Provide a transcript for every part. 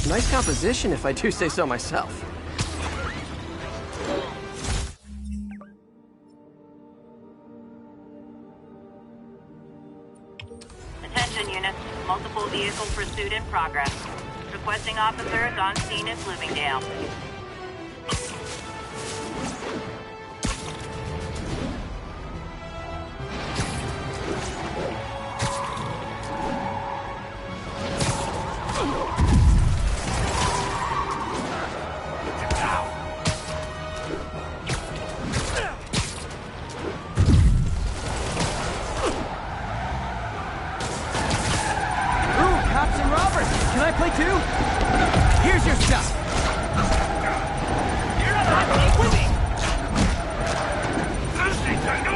Nice composition, if I do say so myself. Attention units. Multiple vehicle pursuit in progress. Requesting officers on scene in Bloomingdale. Can I play too? Here's your stuff. You're not with me. Thirsty, Tango.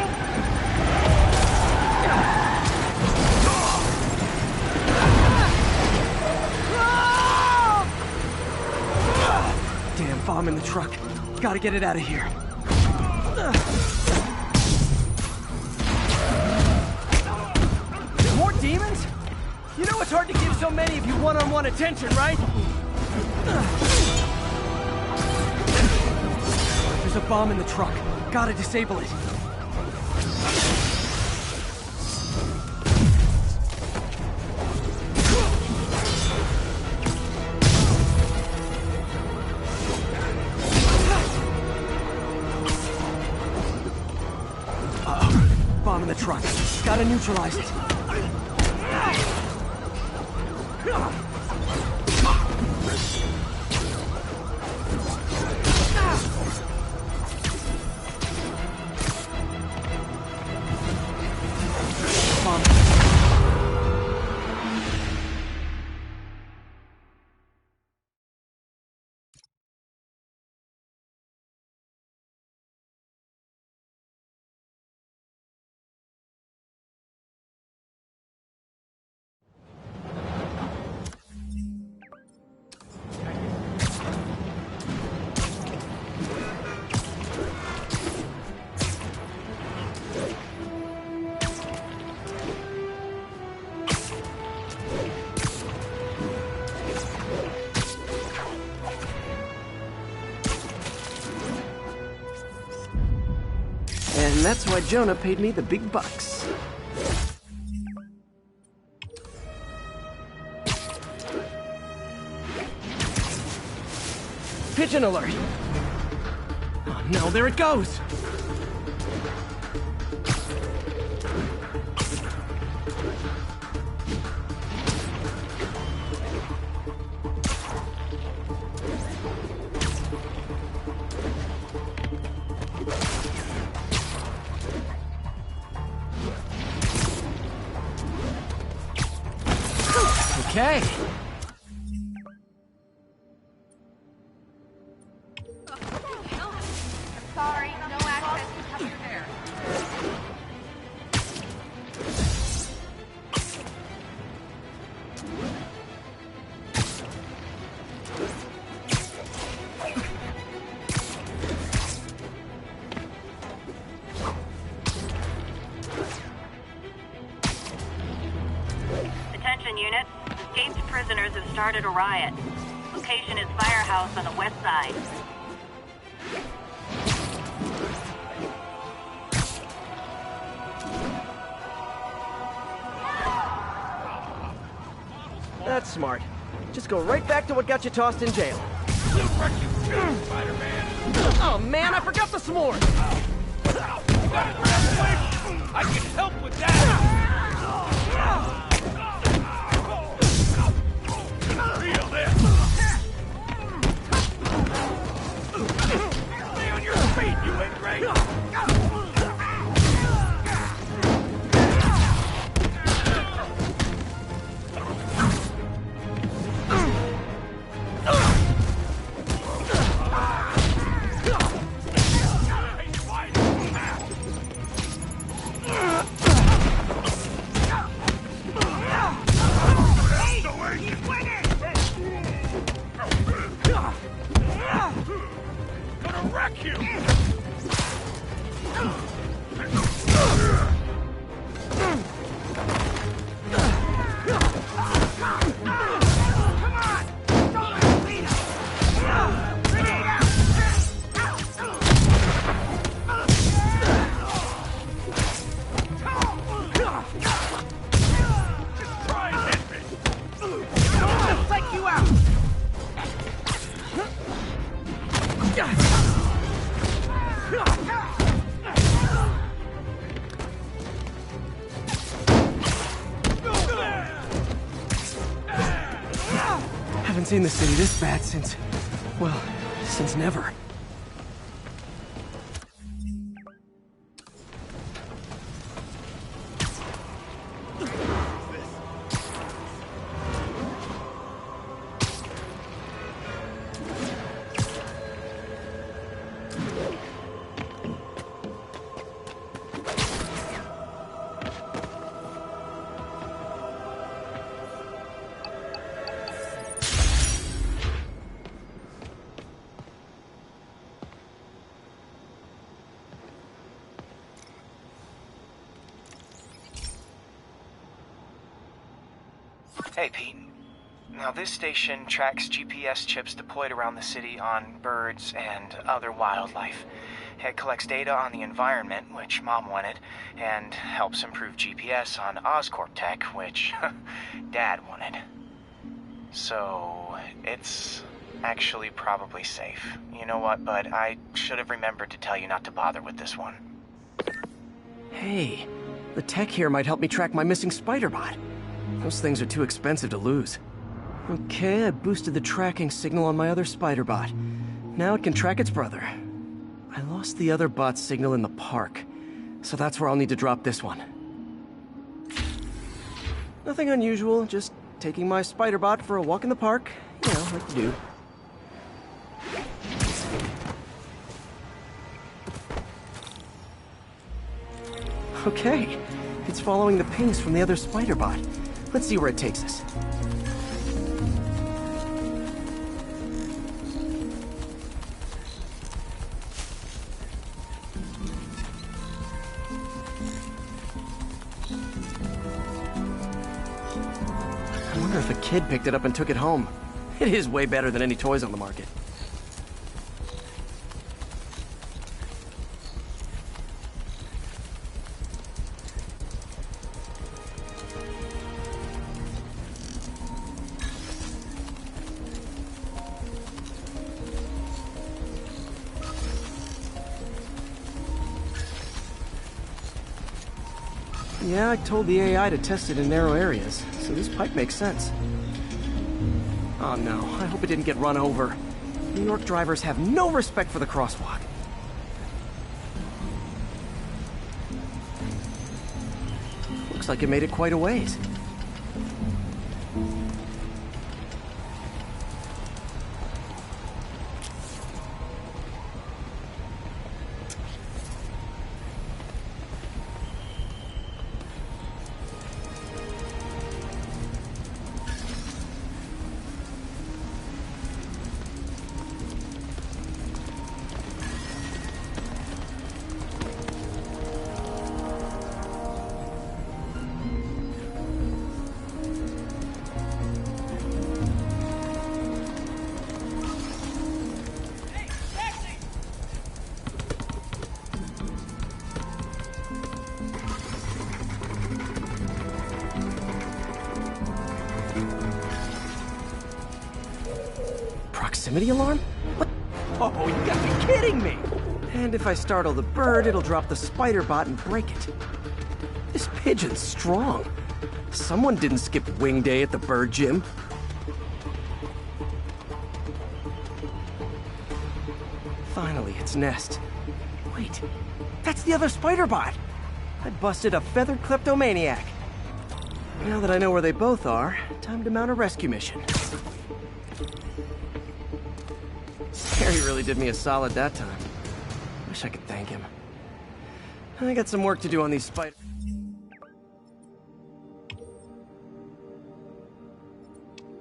Damn bomb in the truck. Gotta get it out of here. More demons? You know it's hard to give so many of you one-on-one attention, right? There's a bomb in the truck. Gotta disable it. Uh-oh. Bomb in the truck. Gotta neutralize it. And that's why Jonah paid me the big bucks. Pigeon alert! Oh no, there it goes! Okay. Sorry, no access to cover there. Attention units. Escaped prisoners have started a riot. Location is Firehouse on the west side. That's smart. Just go right back to what got you tossed in jail. Spider-Man. Oh man, I forgot the s'mores! You got it, Revvl-Bloom. I can help with that. Feel this. Stay on your feet, you ingrate. Haven't seen the city this bad since, well, since never. Hey, Pete. Now, this station tracks GPS chips deployed around the city on birds and other wildlife. It collects data on the environment, which Mom wanted, and helps improve GPS on Oscorp tech, which Dad wanted. So, it's actually probably safe. You know what, bud? I should have remembered to tell you not to bother with this one. Hey, the tech here might help me track my missing spider bot. Those things are too expensive to lose. Okay, I boosted the tracking signal on my other spider bot. Now it can track its brother. I lost the other bot's signal in the park, so that's where I'll need to drop this one. Nothing unusual, just taking my spider bot for a walk in the park. You know, like you do. Okay, it's following the pings from the other spider bot. Let's see where it takes us. I wonder if a kid picked it up and took it home. It is way better than any toys on the market. Yeah, I told the AI to test it in narrow areas, so this pipe makes sense. Oh no, I hope it didn't get run over. New York drivers have no respect for the crosswalk. Looks like it made it quite a ways. Proximity alarm? What? Oh, you gotta be kidding me! And if I startle the bird, it'll drop the spider bot and break it. This pigeon's strong. Someone didn't skip wing day at the bird gym. Finally, its nest. Wait, that's the other spider bot! I busted a feathered kleptomaniac. Now that I know where they both are, time to mount a rescue mission. Harry really did me a solid that time. Wish I could thank him. I got some work to do on these spider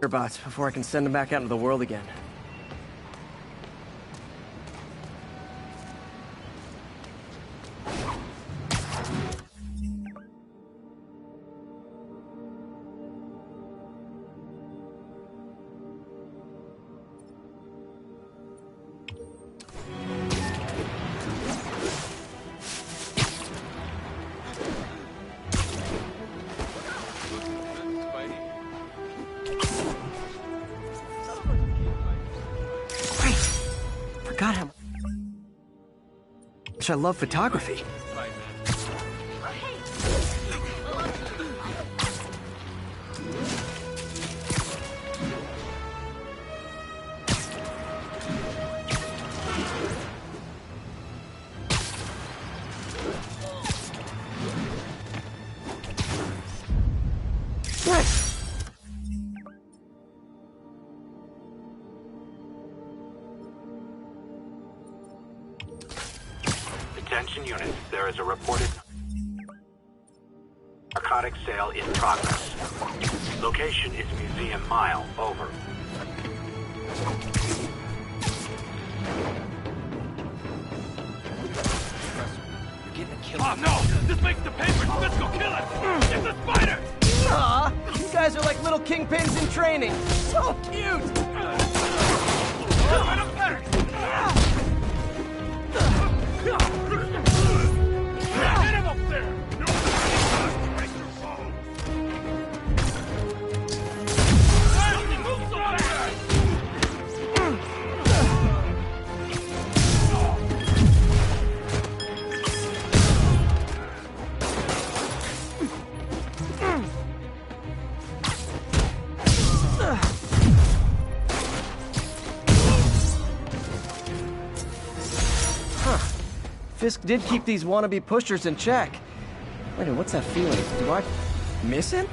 bots before I can send them back out into the world again. forgot how much I love photography. Attention units, there is a reported narcotic sale in progress. Location is Museum Mile, over. Oh no! This makes the papers! Let's go kill it! It's a spider! Aw, you guys are like little kingpins in training. So cute! Right up there! Get him up there! Break your phone! Why does he move so fast? Fisk did keep these wannabe pushers in check. Wait, what's that feeling? Do I miss him?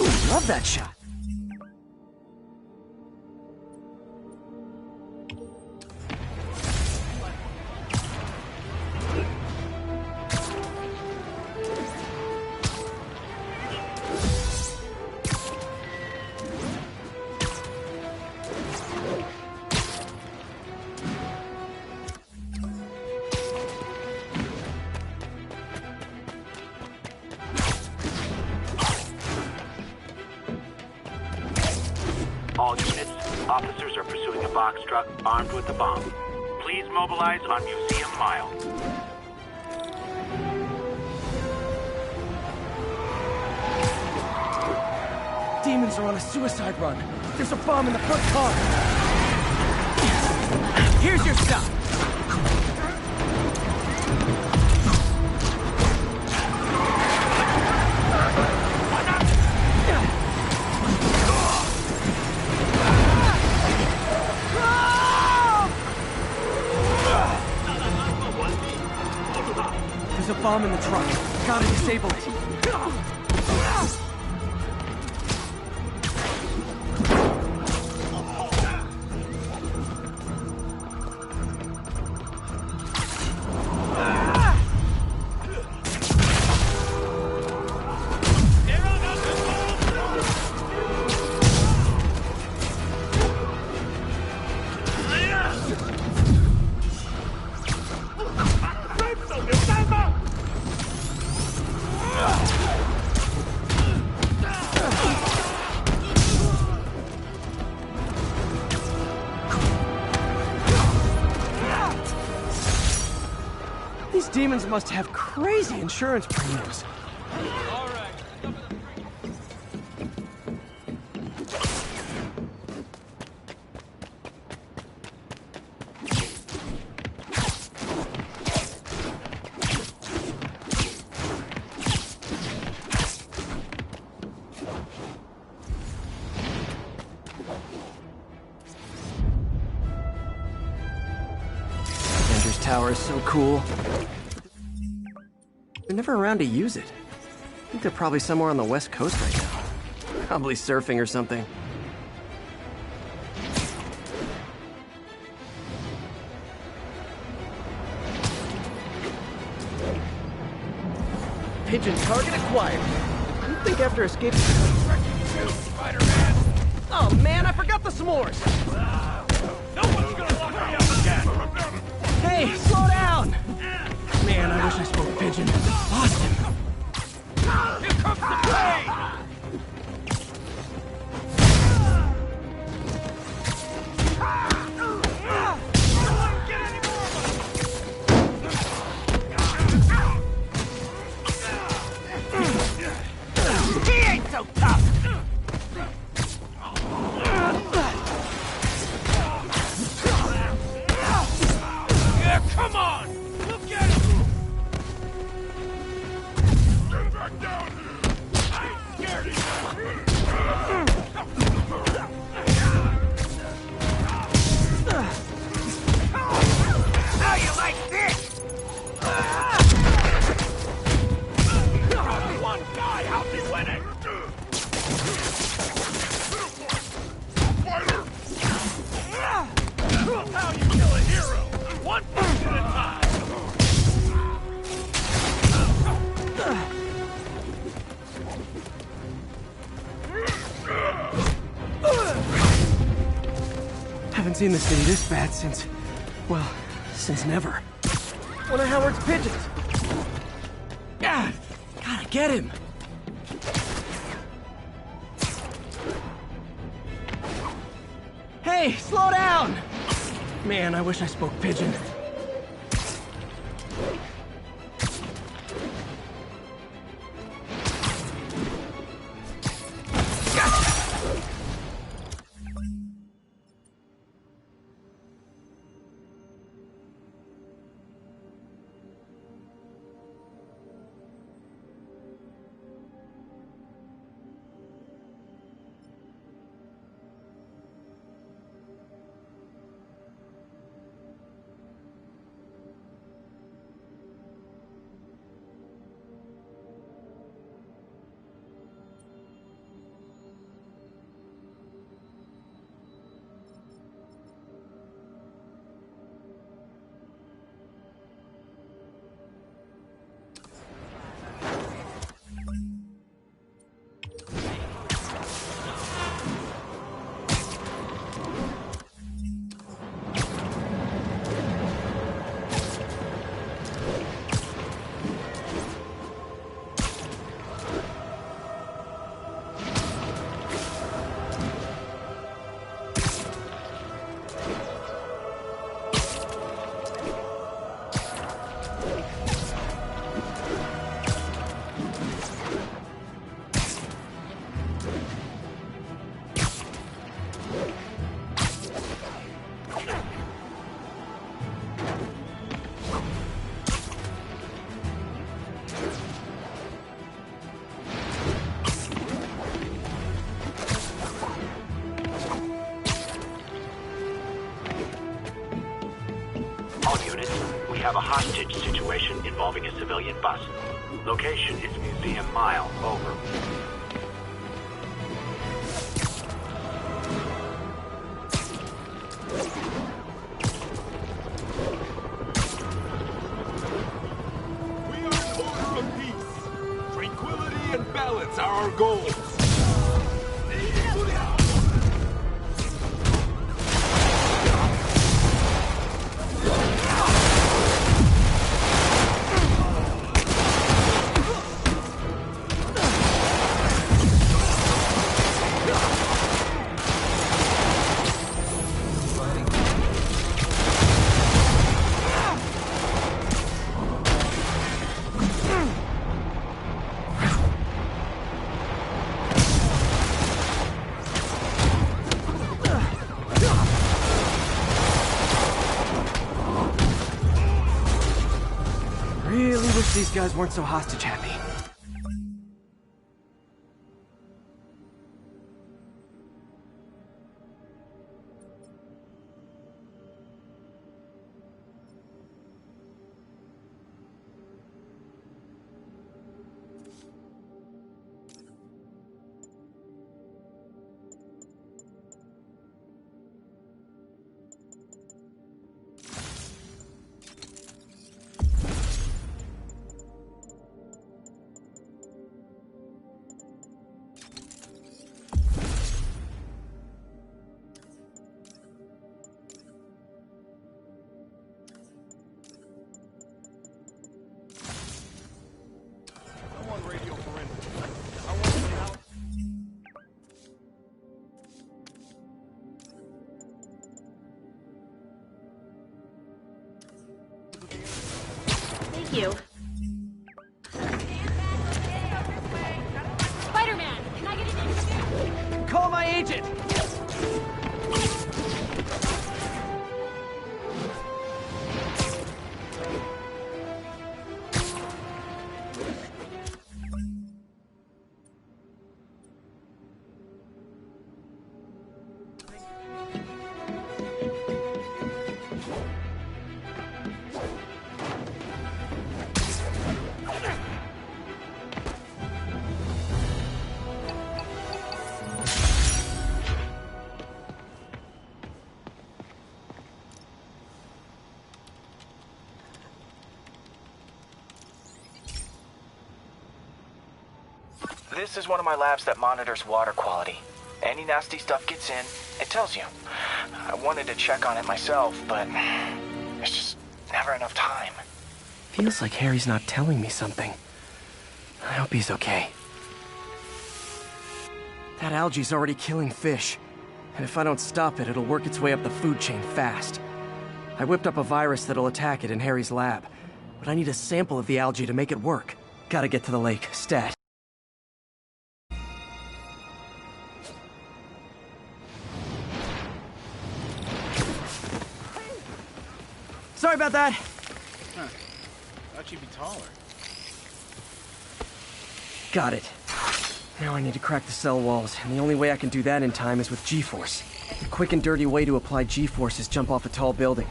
Ooh, love that shot. All units, officers are pursuing a box truck armed with a bomb. Please mobilize on Museum Mile. Demons are on a suicide run. There's a bomb in the front car. Here's your stuff. There's a bomb in the truck. Gotta disable it. These demons must have crazy insurance premiums. Avengers Tower is so cool. They're never around to use it. I think they're probably somewhere on the West Coast right now. Probably surfing or something. Pigeon target acquired. You'd think after escaping... Spider-Man! Oh man, I forgot the s'mores! No one's gonna lock me up again! Hey, slow down! Man, I wish I spoke pigeon. Lost him. Here comes the pain! He ain't so tough! How you like this? One guy, how's he winning? How you kill a hero? One punch at a time. Haven't seen the city this bad since, well, since never. One of Howard's pigeons. Ah, gotta get him. Hey, slow down! Man, I wish I spoke pigeon. All units, we have a hostage situation involving a civilian bus. Location is Museum Mile. Over. We are an order of peace. Tranquility and balance are our goals. Really wish these guys weren't so hostage happy. Thank you. Spider-Man, can I get an interview? Call my agent! This is one of my labs that monitors water quality. Any nasty stuff gets in, it tells you. I wanted to check on it myself, but there's just never enough time. Feels like Harry's not telling me something. I hope he's okay. That algae's already killing fish. And if I don't stop it, it'll work its way up the food chain fast. I whipped up a virus that'll attack it in Harry's lab. But I need a sample of the algae to make it work. Gotta get to the lake, stat. Sorry about that. Huh. Thought you'd be taller. Got it. Now I need to crack the cell walls, and the only way I can do that in time is with G-force. The quick and dirty way to apply G-force is jump off a tall building.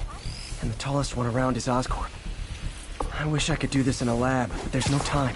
And the tallest one around is Oscorp. I wish I could do this in a lab, but there's no time.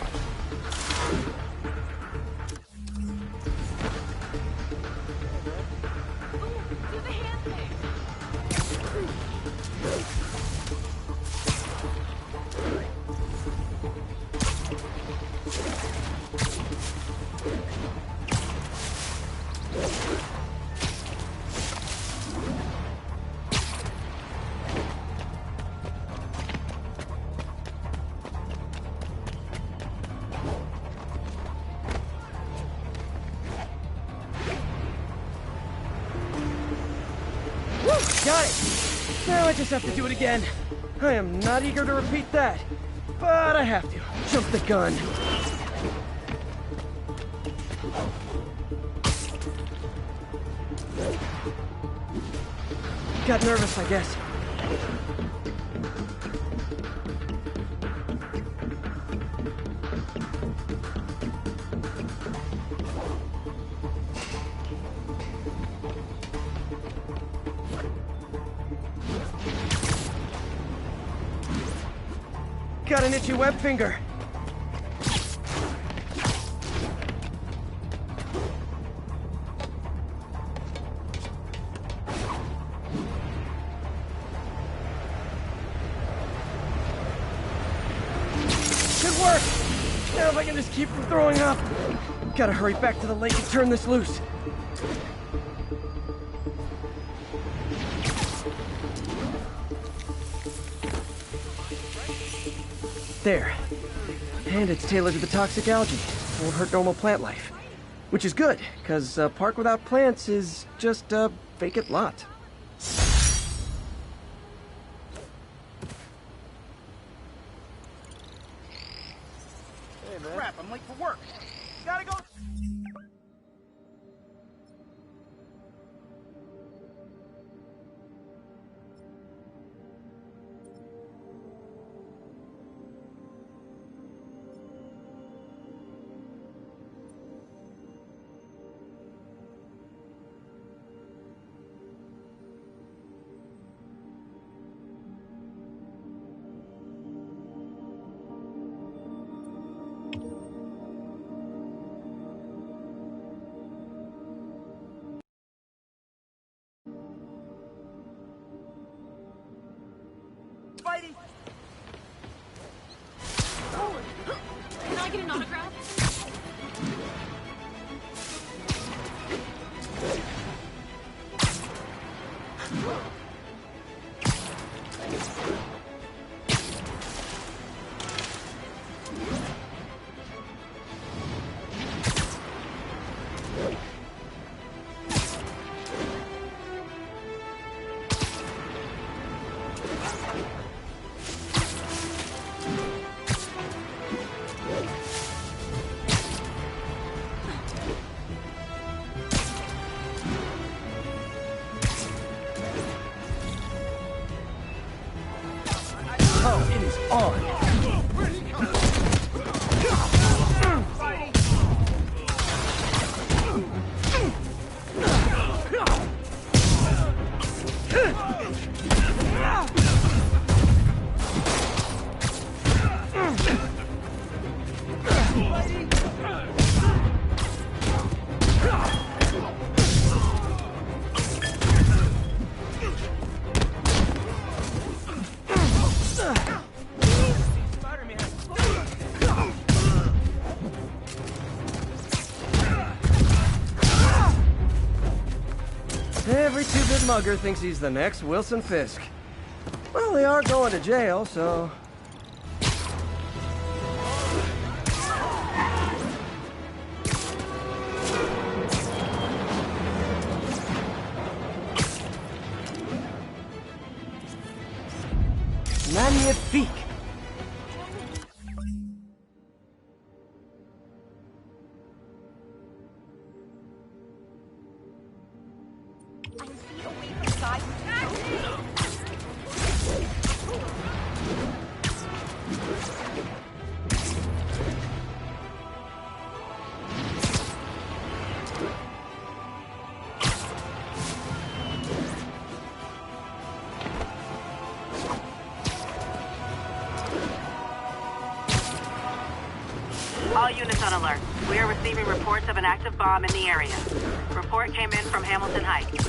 Got it! Now I just have to do it again. I am not eager to repeat that, but I have to. Jump the gun. Got nervous, I guess. Got an itchy web finger. Good work! Now if I can just keep from throwing up. Gotta hurry back to the lake and turn this loose. There. And it's tailored to the toxic algae. Won't hurt normal plant life. Which is good, because a park without plants is just a vacant lot. Hey, man. Crap, I'm late for work. Gotta go. Spidey! Can I get an autograph? Oh, it is on! Every two-bit mugger thinks he's the next Wilson Fisk. Well, they are going to jail, so... Magnifique! I'm feet away from the guy who attacked me! All units on alert. We are receiving reports of an active bomb in the area. Report came in from Hamilton Heights.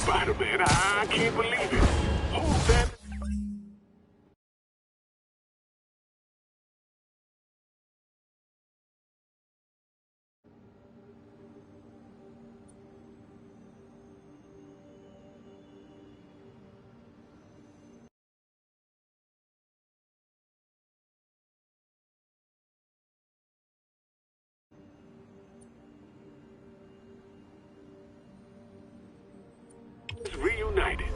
Spider-Man, I can't believe it. Hold that. Reunited.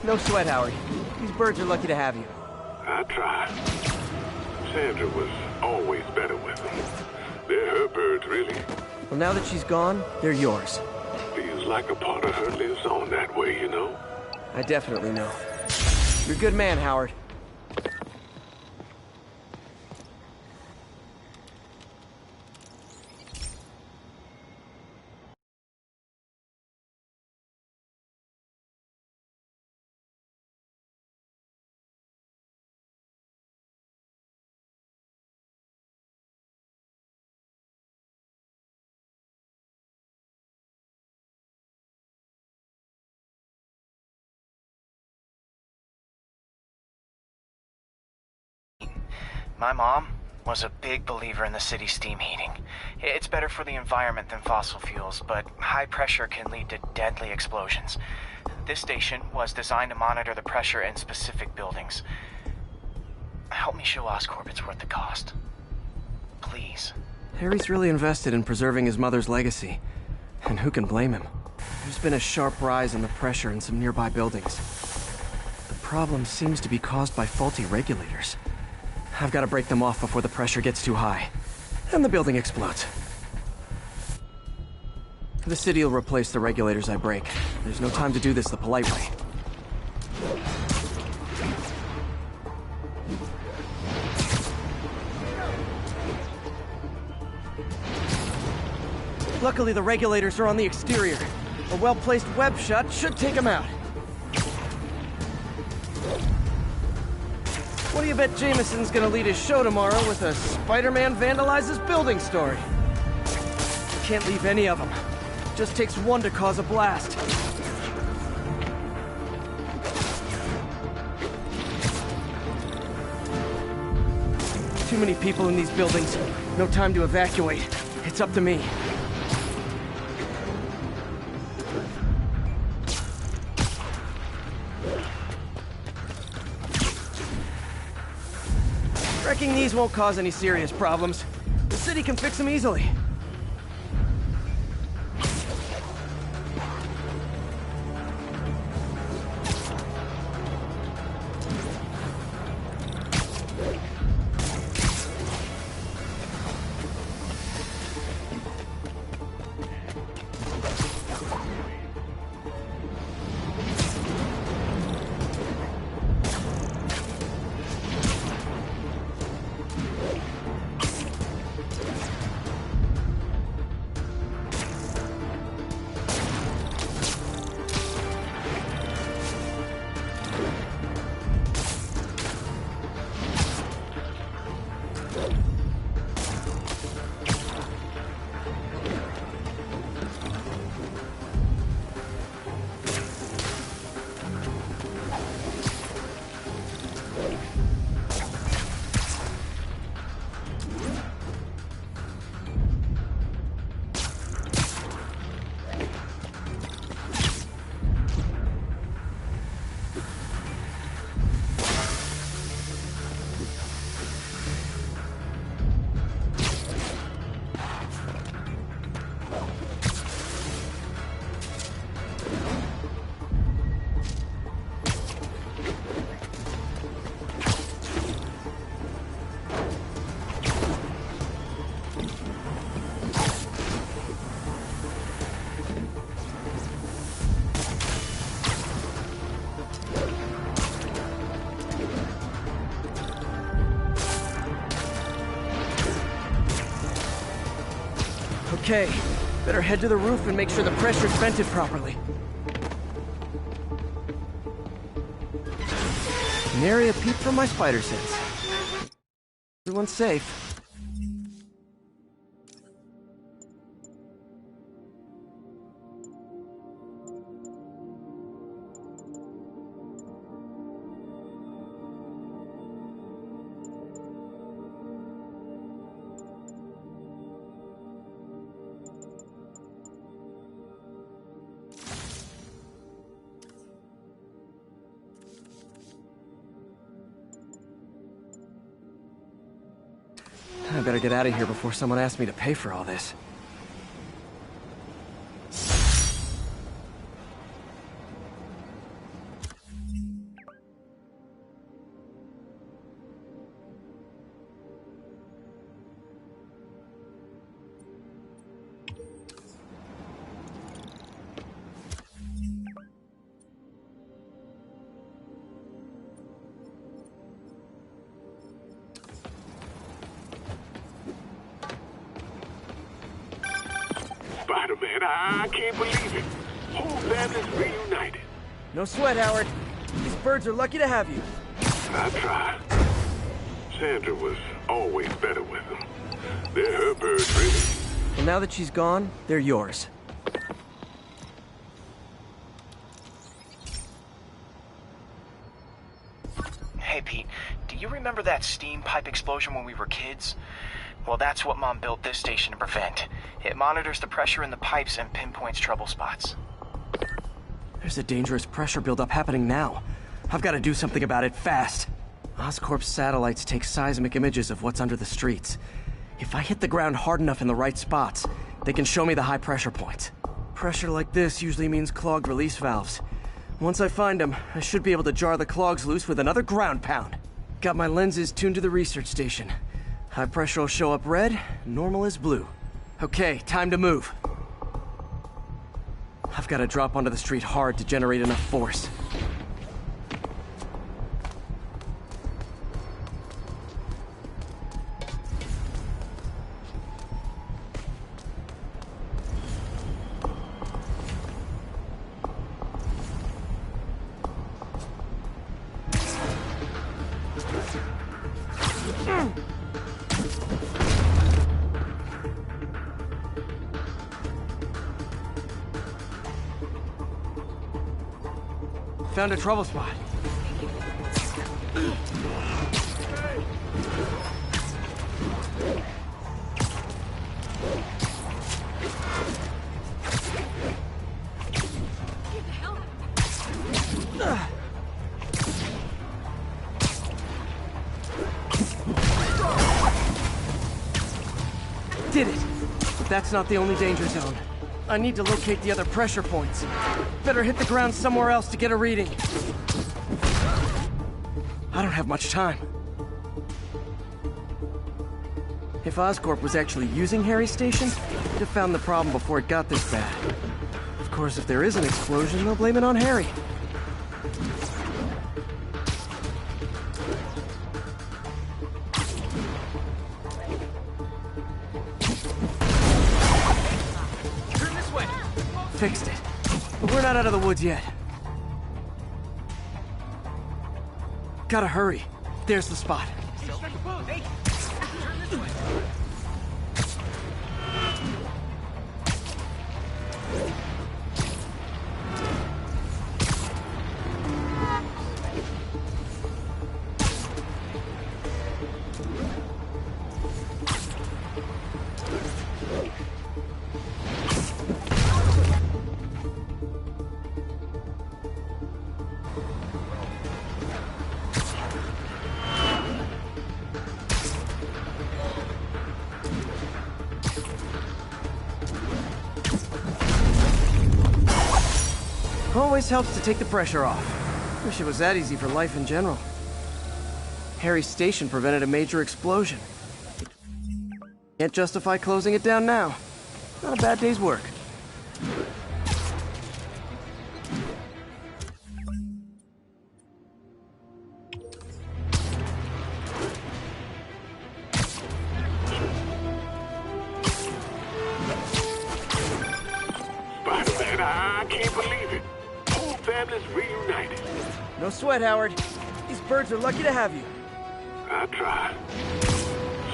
No sweat, Howard. These birds are lucky to have you. I tried. Sandra was always better with them. They're her birds, really. Well, now that she's gone, they're yours. Feels like a part of her lives on that way, you know? I definitely know. You're a good man, Howard. My mom was a big believer in the city's steam heating. It's better for the environment than fossil fuels, but high pressure can lead to deadly explosions. This station was designed to monitor the pressure in specific buildings. Help me show Oscorp it's worth the cost. Please. Harry's really invested in preserving his mother's legacy. And who can blame him? There's been a sharp rise in the pressure in some nearby buildings. The problem seems to be caused by faulty regulators. I've got to break them off before the pressure gets too high. And the building explodes. The city will replace the regulators I break. There's no time to do this the polite way. Luckily, the regulators are on the exterior. A well-placed web shot should take them out. What do you bet Jameson's gonna lead his show tomorrow with a Spider-Man vandalizes building story? Can't leave any of them. Just takes one to cause a blast. Too many people in these buildings. No time to evacuate. It's up to me. Wrecking these won't cause any serious problems. The city can fix them easily. Okay, better head to the roof and make sure the pressure's vented properly. Nary a peep from my spider sense. Everyone's safe. I better get out of here before someone asks me to pay for all this. Spider-Man, I can't believe it. Whole family's reunited. No sweat, Howard. These birds are lucky to have you. I tried. Sandra was always better with them. They're her birds, really. And now that she's gone, they're yours. Hey, Pete, do you remember that steam pipe explosion when we were kids? Well, that's what Mom built this station to prevent. It monitors the pressure in the pipes and pinpoints trouble spots. There's a dangerous pressure buildup happening now. I've got to do something about it fast. Oscorp's satellites take seismic images of what's under the streets. If I hit the ground hard enough in the right spots, they can show me the high pressure points. Pressure like this usually means clogged release valves. Once I find them, I should be able to jar the clogs loose with another ground pound. Got my lenses tuned to the research station. High pressure will show up red, normal is blue. Okay, time to move. I've got to drop onto the street hard to generate enough force. Found a trouble spot. Did it! But that's not the only danger zone. I need to locate the other pressure points. Better hit the ground somewhere else to get a reading. I don't have much time. If Oscorp was actually using Harry's station, they'd have found the problem before it got this bad. Of course, if there is an explosion, they'll blame it on Harry. Fixed it. But we're not out of the woods yet. Gotta hurry. There's the spot. Always helps to take the pressure off. Wish it was that easy for life in general. Harry's station prevented a major explosion. Can't justify closing it down now. Not a bad day's work. I can't believe it. Whole family's reunited. No sweat, Howard. These birds are lucky to have you. I tried.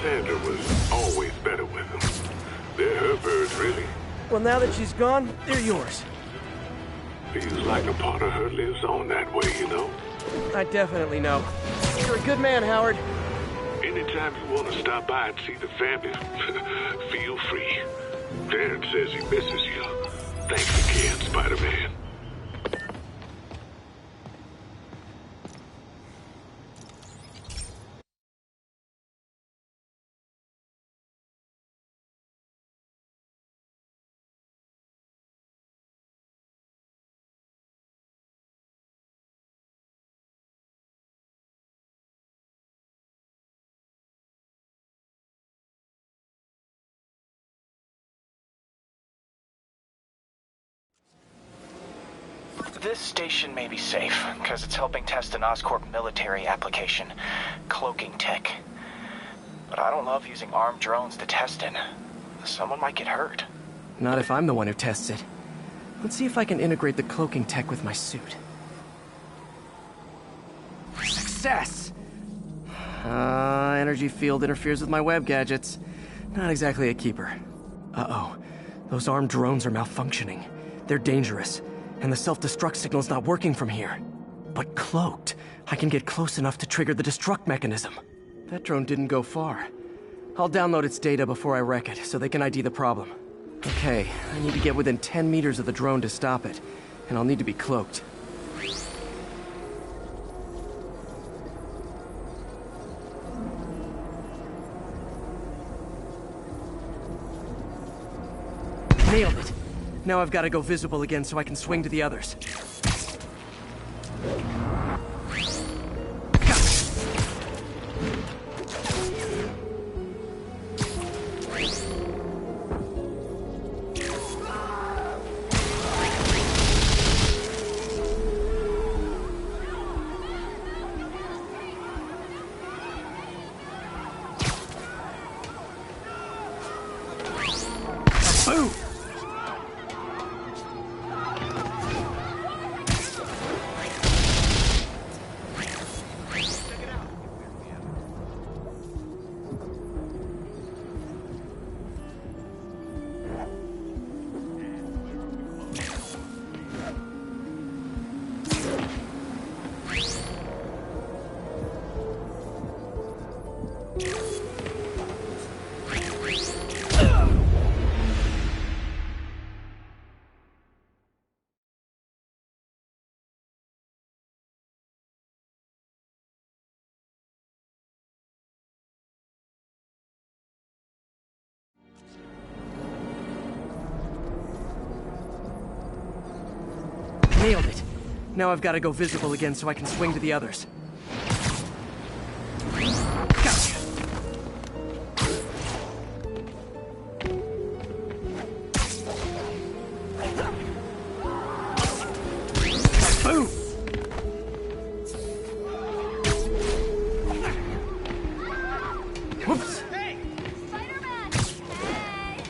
Sandra was always better with them. They're her birds, really. Well, now that she's gone, they're yours. Feels like a part of her lives on that way, you know? I definitely know. You're a good man, Howard. Anytime you want to stop by and see the family, feel free. Dad says he misses you. Thanks again, Spider-Man. This station may be safe, because it's helping test an Oscorp military application, cloaking tech. But I don't love using armed drones to test it. Someone might get hurt. Not if I'm the one who tests it. Let's see if I can integrate the cloaking tech with my suit. Success! Energy field interferes with my web gadgets. Not exactly a keeper. Uh-oh. Those armed drones are malfunctioning. They're dangerous. And the self-destruct signal's not working from here. But cloaked, I can get close enough to trigger the destruct mechanism. That drone didn't go far. I'll download its data before I wreck it, so they can ID the problem. Okay, I need to get within 10 meters of the drone to stop it. And I'll need to be cloaked. Nailed it! Now I've got to go visible again so I can swing to the others. Boom! Nailed it. Now I've got to go visible again so I can swing to the others. Gotcha. Boom! Whoops! Hey! Spider-Man! Hey!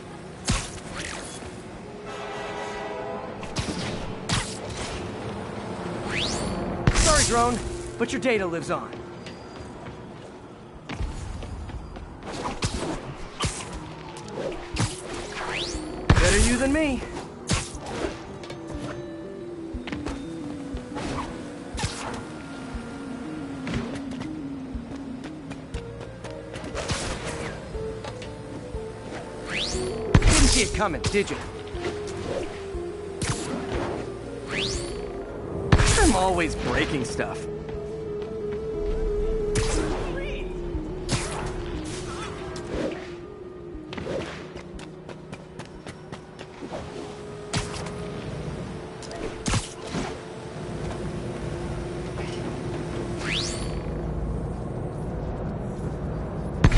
Sorry, drone, but your data lives on. Better you than me. Didn't see it coming, did you? I'm always breaking stuff.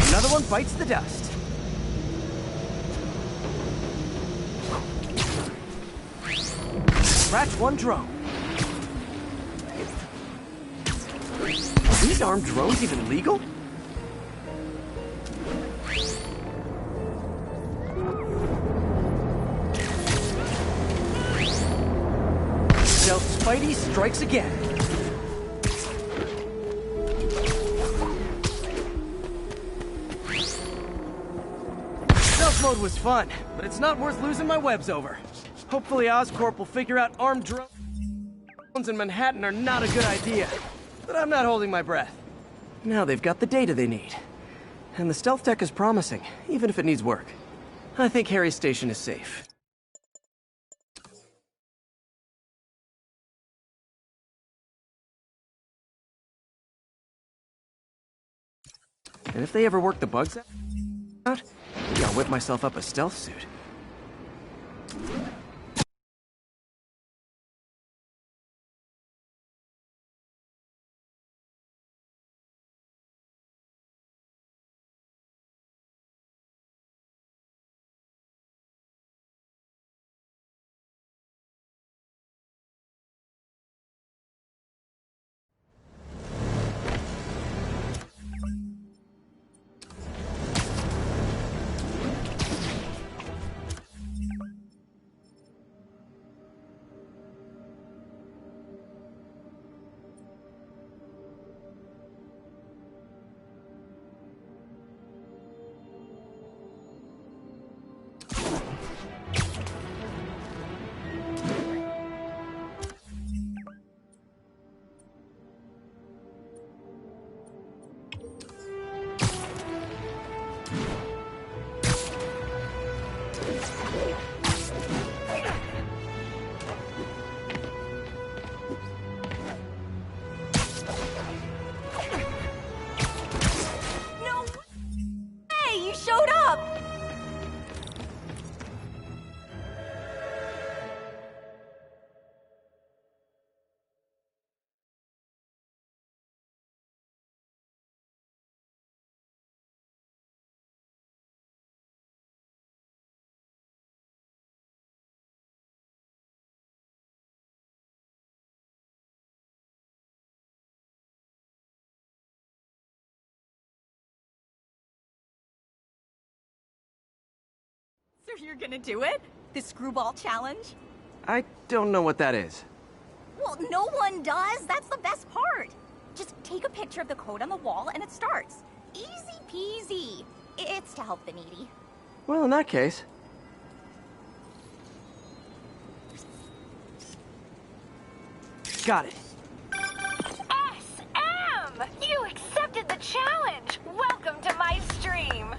Another one bites the dust. Scratch one drone. Are these armed drones even legal? Spidey strikes again. Stealth mode was fun, but it's not worth losing my webs over. Hopefully Oscorp will figure out armed drones in Manhattan are not a good idea. But I'm not holding my breath. Now they've got the data they need. And the stealth tech is promising, even if it needs work. I think Harry's station is safe. And if they ever work the bugs out, maybe I'll whip myself up a stealth suit. So you're gonna do it? The screwball challenge? I don't know what that is. Well, no one does. That's the best part. Just take a picture of the code on the wall and it starts. Easy peasy. It's to help the needy. Well, in that case... Got it. SM! You accepted the challenge! Welcome to my stream!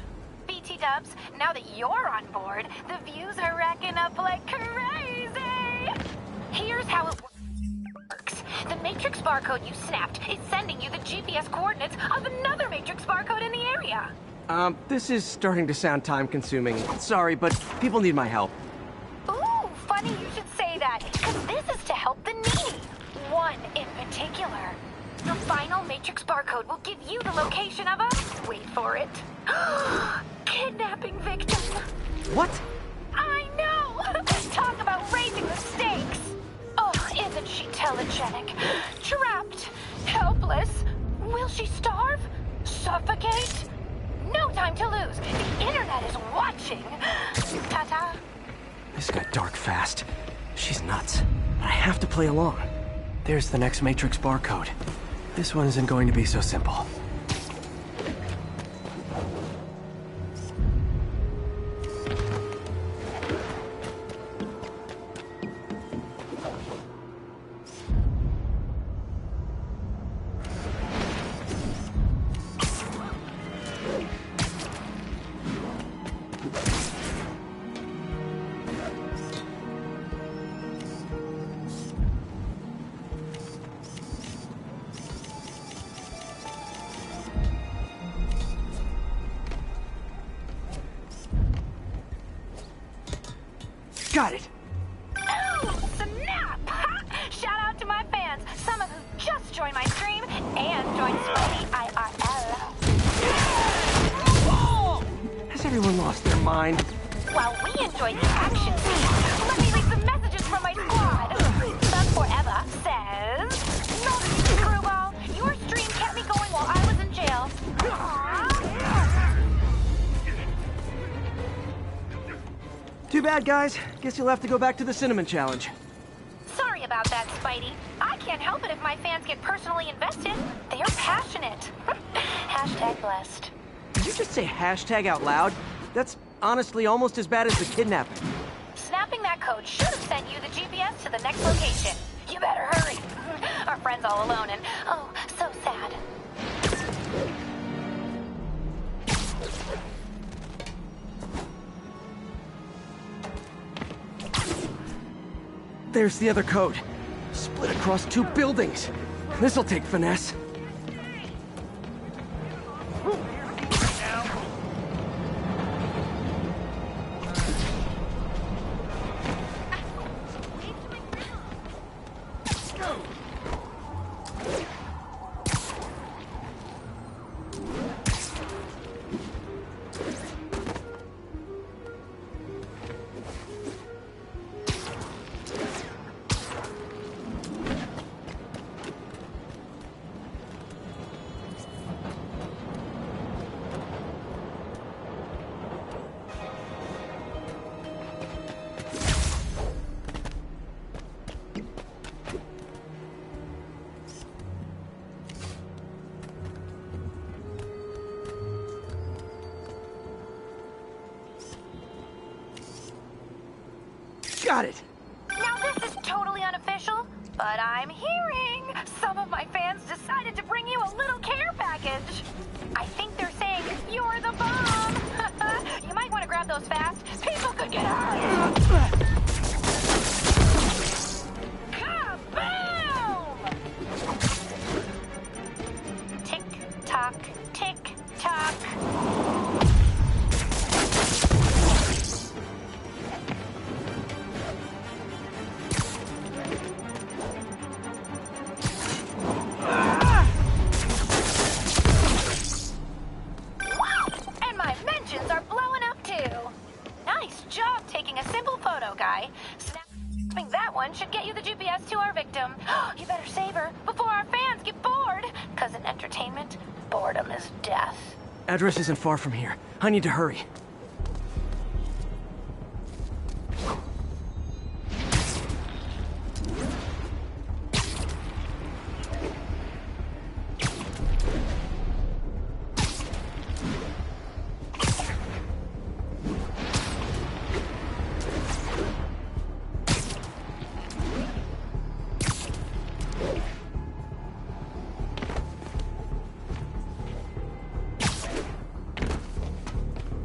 BT Dubs, now that you're on board, the views are racking up like crazy! Here's how it works. The Matrix barcode you snapped is sending you the GPS coordinates of another Matrix barcode in the area. This is starting to sound time-consuming. Sorry, but people need my help. Ooh, funny you should say that, because this is to help the needy. One in particular. The final Matrix barcode will give you the location of a... wait for it. Kidnapping victim. What? I know! Talk about raising the stakes! Oh, isn't she telegenic? Trapped. Helpless. Will she starve? Suffocate? No time to lose. The internet is watching. Ta-ta. This got dark fast. She's nuts. But I have to play along. There's the next Matrix barcode. This one isn't going to be so simple. Got it! Oh, snap! Shout out to my fans, some of who just joined my stream and joined Spidey IRL. Has everyone lost their mind? While we enjoyed the action scenes, let me read some messages from my squad. Bug Forever says, "Not Screwball, your stream kept me going while I was in jail." Too bad, guys. Guess you'll have to go back to the cinnamon challenge. Sorry about about that, Spidey. I can't help it if my fans get personally invested. They're passionate. Hashtag blessed. Did you just say hashtag out loud? That's honestly almost as bad as the kidnapping. Snapping that code should have sent you the GPS to the next location. You better hurry. Our friend's all alone and, oh, so sad. There's the other code. Split across 2 buildings. This'll take finesse. Got it! Now this is totally unofficial, but I'm hearing some of my fans decided to bring you a little care package. I think they're saying you're the bomb. You might want to grab those fast. People could get hurt. Kaboom! Tick tock, tick tock. Snapping that one should get you the GPS to our victim. You better save her before our fans get bored. Because in entertainment, boredom is death. Address isn't far from here. I need to hurry.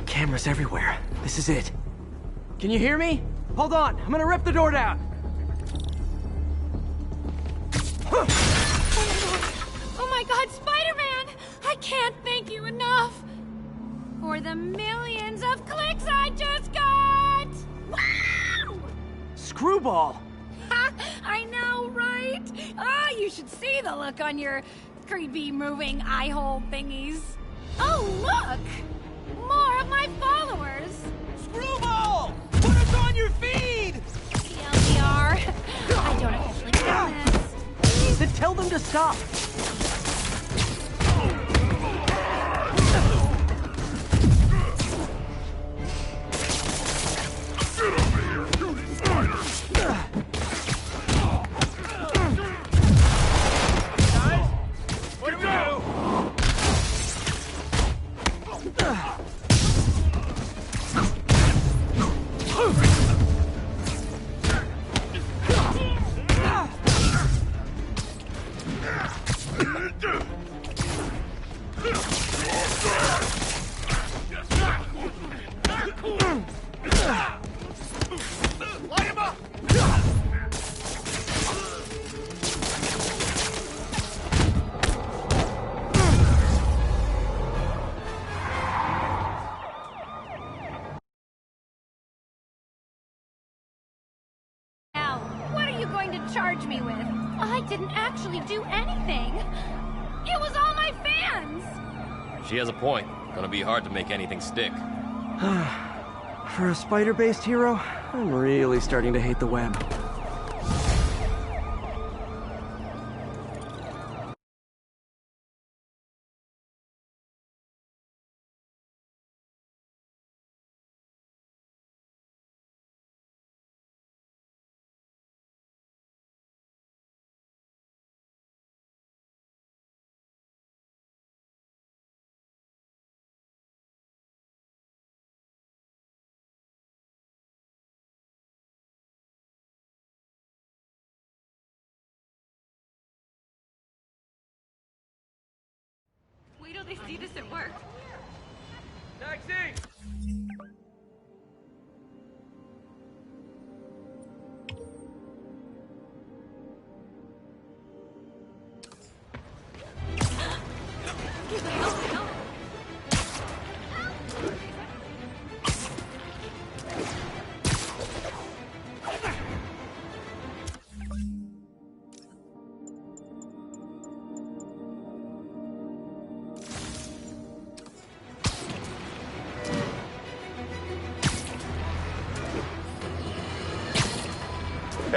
Cameras everywhere. This is it. Can you hear me? Hold on, I'm gonna rip the door down. Oh my God, Spider-Man! I can't thank you enough for the millions of clicks I just got! Wow! Screwball! Ha! I know, right? Ah, you should see the look on your creepy moving eye hole thingies. Oh, look! More of my followers! Screwball! Put us on your feed! TLDR. I don't officially count this. Then tell them to stop. Charge me with. I didn't actually do anything. It was all my fans. She has a point. Gonna be hard to make anything stick. For a spider-based hero, I'm really starting to hate the web.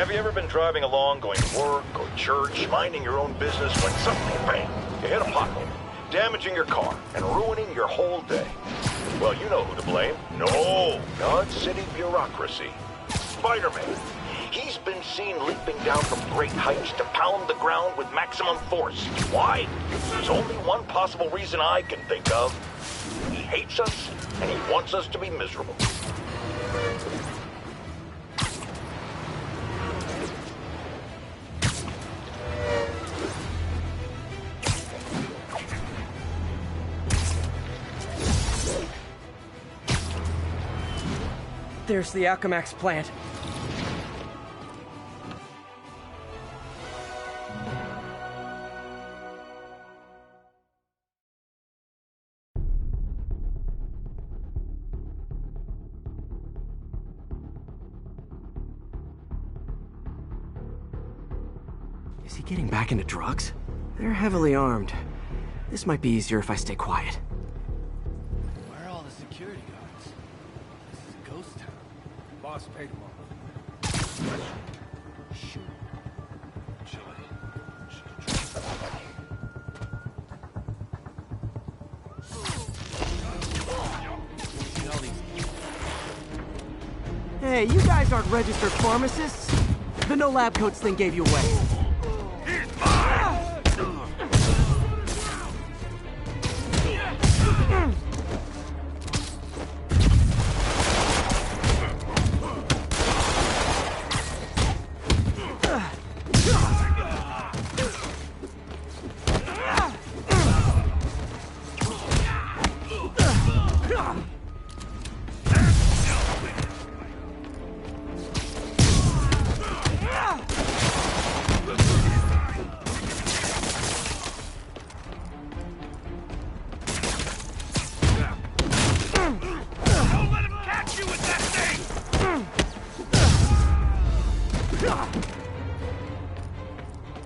Have you ever been driving along, going to work or church, minding your own business, when suddenly, bam, you hit a pothole, damaging your car and ruining your whole day? Well, you know who to blame. No, not city bureaucracy. Spider-Man. He's been seen leaping down from great heights to pound the ground with maximum force. Why? There's only one possible reason I can think of. He hates us, and he wants us to be miserable. There's the Alchemax plant. Is he getting back into drugs? They're heavily armed. This might be easier if I stay quiet. Where are all the security guards? This is a ghost town. Boss paid them all. Shoot. Hey, you guys aren't registered pharmacists. The no lab coats thing gave you away.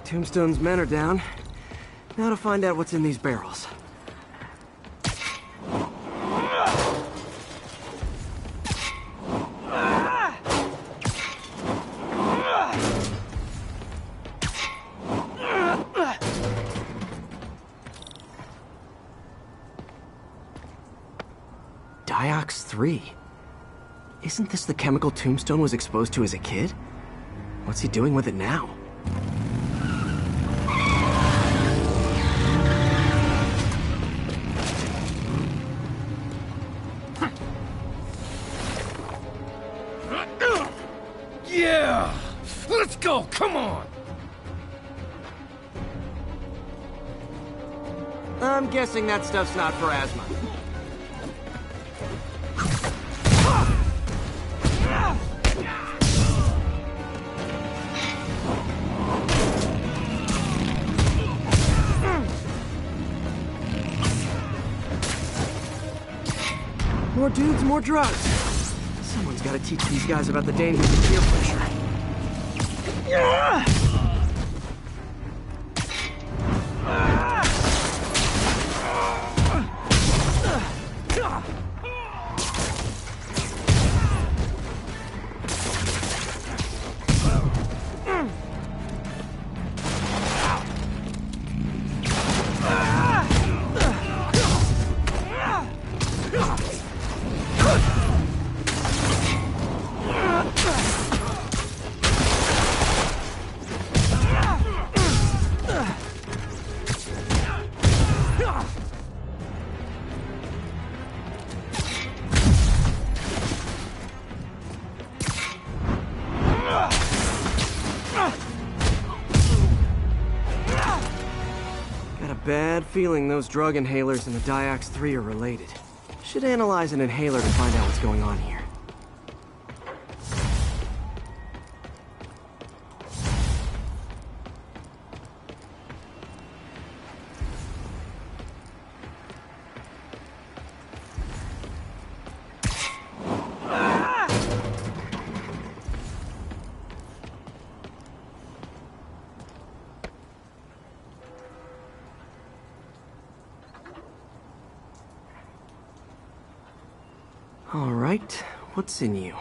Tombstone's men are down. Now to find out what's in these barrels. Diox 3. Isn't this the chemical Tombstone was exposed to as a kid? What's he doing with it now? Yeah! Let's go! Come on! I'm guessing that stuff's not for asthma. More dudes, more drugs. Someone's got to teach these guys about the dangers of peer pressure. Bad feeling those drug inhalers and the Diox 3 are related. Should analyze an inhaler to find out what's going on here. All right, what's in you?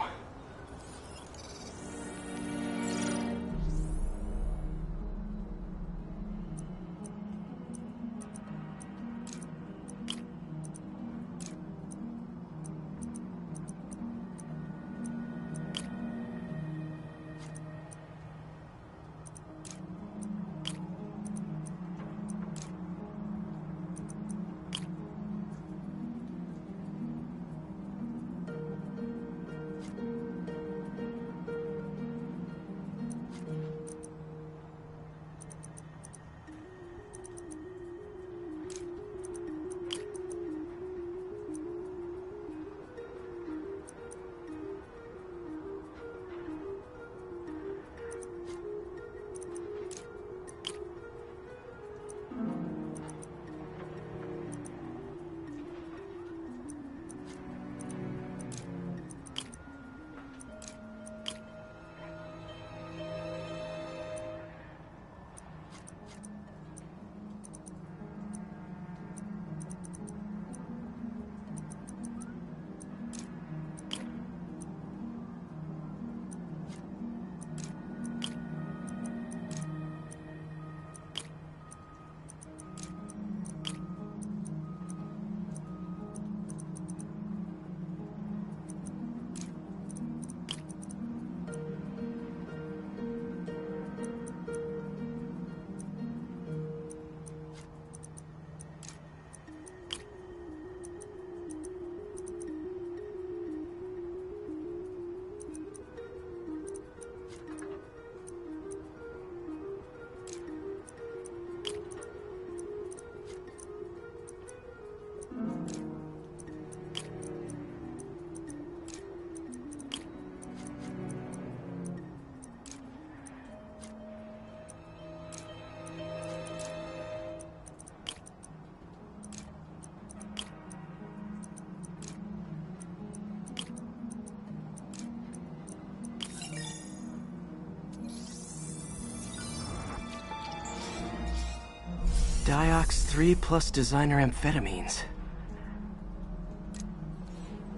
Diox 3 plus designer amphetamines.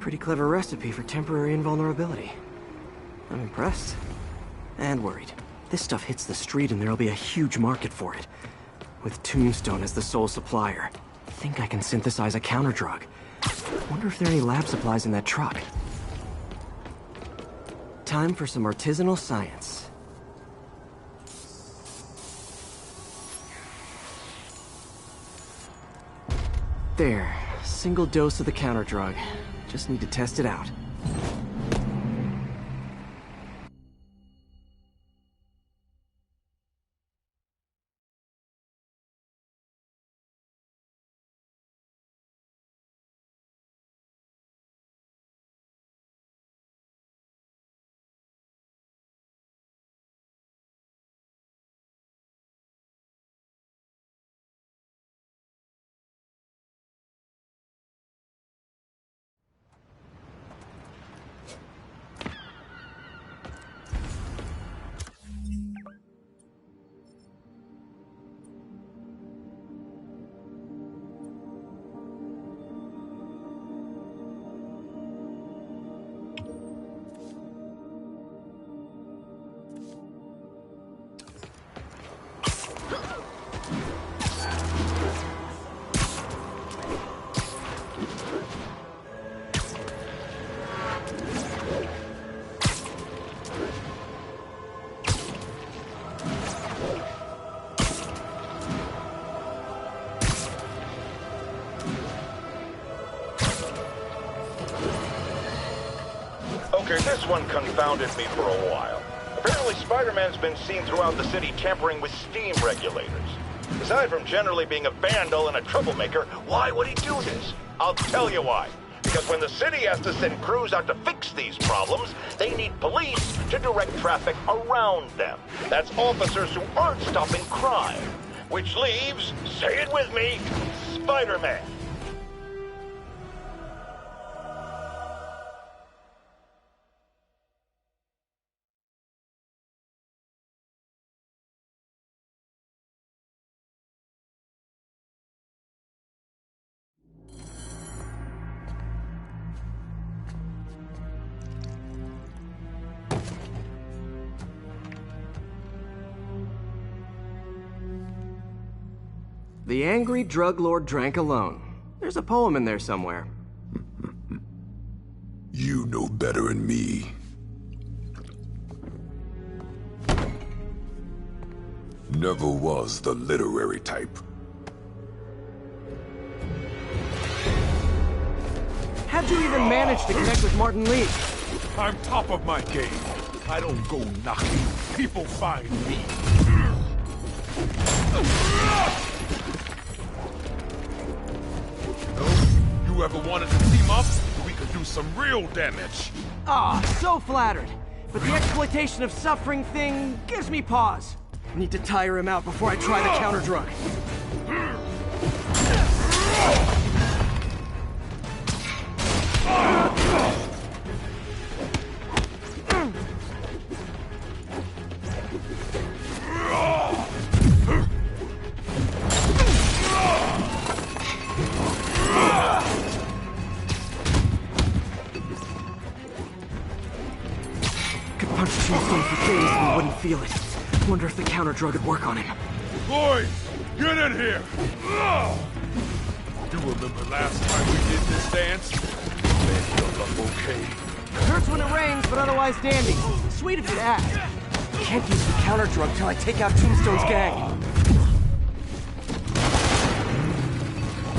Pretty clever recipe for temporary invulnerability. I'm impressed. And worried. This stuff hits the street and there'll be a huge market for it. With Tombstone as the sole supplier, I think I can synthesize a counterdrug. Wonder if there are any lab supplies in that truck. Time for some artisanal science. There. Single dose of the counterdrug. Just need to test it out. Okay, this one confounded me for a while. Apparently Spider-Man's been seen throughout the city tampering with steam regulators. Aside from generally being a vandal and a troublemaker, why would he do this? I'll tell you why. Because when the city has to send crews out to fix these problems, they need police to direct traffic around them. That's officers who aren't stopping crime. Which leaves, say it with me, Spider-Man. The angry drug lord drank alone. There's a poem in there somewhere. You know better than me. Never was the literary type. How'd you even manage to connect with Martin Lee? I'm top of my game. I don't go knocking. People find me. You ever wanted to team up? We could do some real damage. Ah, so flattered. But the exploitation of suffering thing gives me pause. Need to tire him out before I try the counterdrug. Could punch Tombstone for days and he wouldn't feel it. Wonder if the counterdrug would work on him. Boy, get in here! You remember last time we did this dance? Man, your luck okay? Hurts when it rains, but otherwise dandy. Sweet of you to ask. Can't use the counterdrug till I take out Tombstone's gang.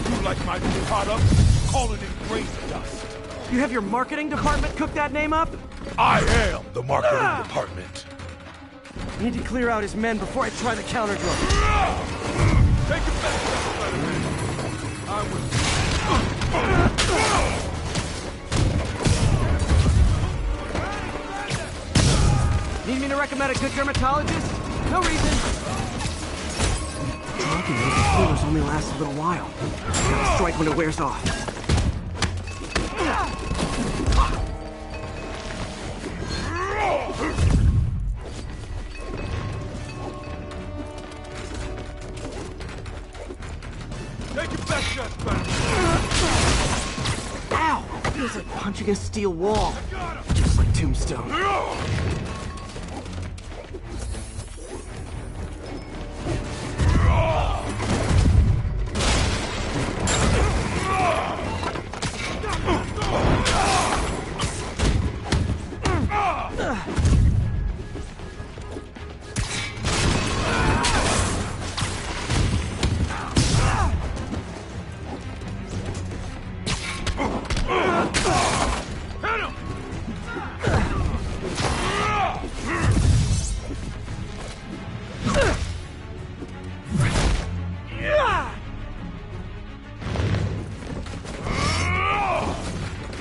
You like my new product? Calling it brain dust. You have your marketing department cook that name up? I am the marketing department. Need to clear out his men before I try the counterdrug. Take it back, Spider-Man. I was... Need me to recommend a good dermatologist? No reason. Drug and those healers only last a little while. Gotta strike when it wears off. Take your best shot, Spider-Man. Ow! Feels like punching a steel wall. Just like Tombstone.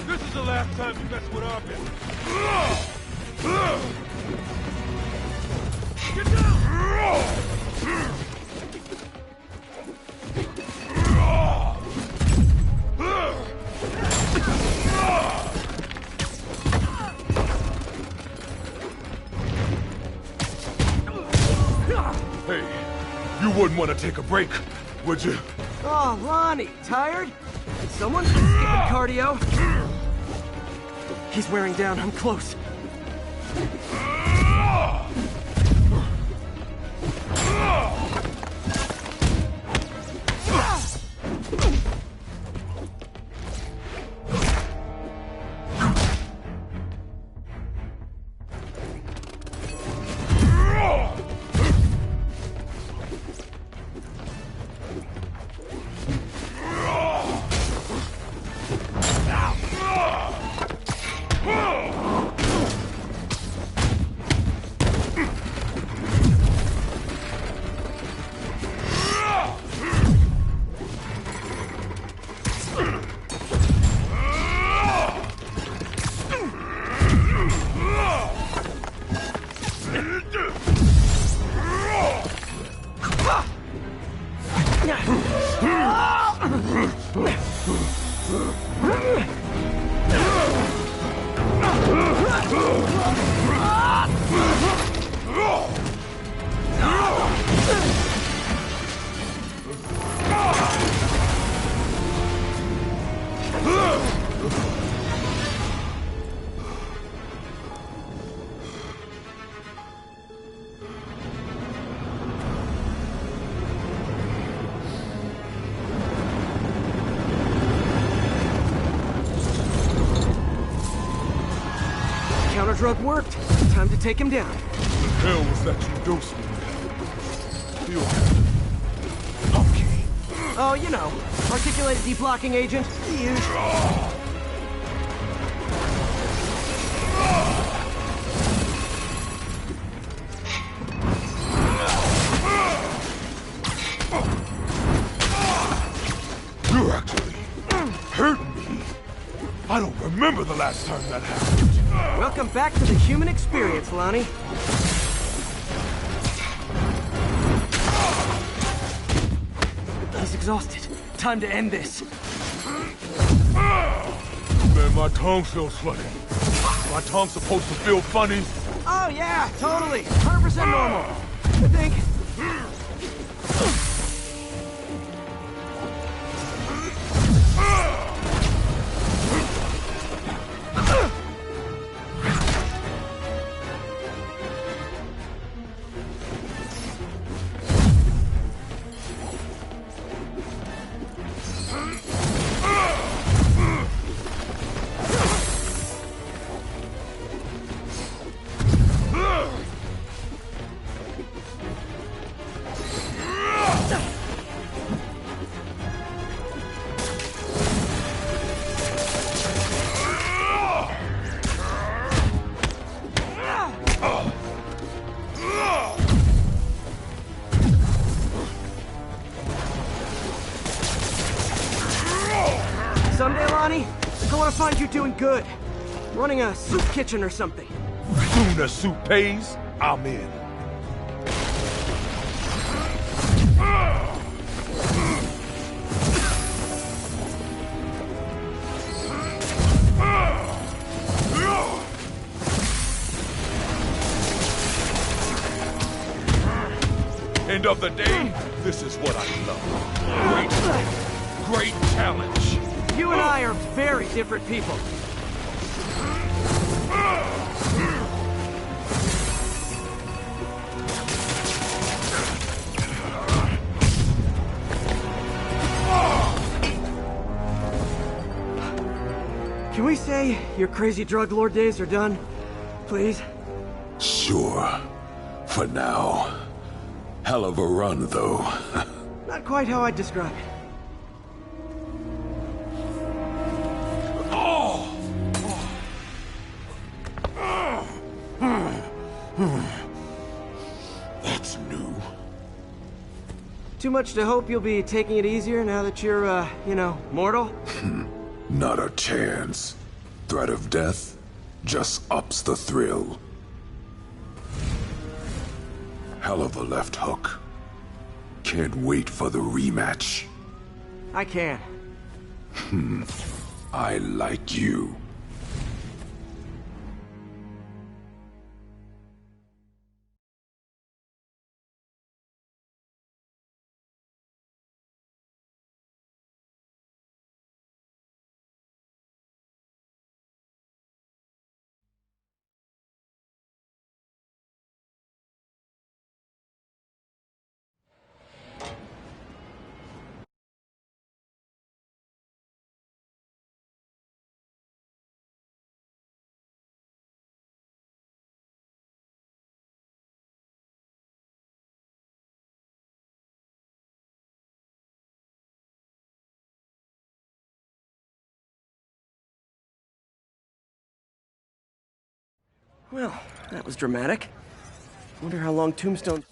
This is the last time you mess with our business. Get down! Hey, you wouldn't want to take a break, would you? Oh, Lonnie, tired? Someone's been skipping cardio. He's wearing down. I'm close. Counter-drug worked. Time to take him down. The hell was that you dosed me with? You okay? Oh, you know, articulated deblocking agent. The usual. You're actually hurting me. I don't remember the last time that happened. Welcome back to the human experience, Lonnie. He's exhausted. Time to end this. Man, my tongue feels funny. My tongue's supposed to feel funny. Oh yeah, totally. 100% normal. I think. Someday, Lonnie, I want to find you doing good. Running a soup kitchen or something. Soon as soup pays, I'm in. End of the day, this is what I love. Great. great challenge. You and I are very different people. Can we say your crazy drug lord days are done? Please? Sure. For now. Hell of a run, though. Not quite how I'd describe it. That's new. Too much to hope you'll be taking it easier now that you're, mortal? Not a chance. Threat of death just ups the thrill. Hell of a left hook. Can't wait for the rematch. I can. I like you. Well, that was dramatic. Wonder how long Tombstone...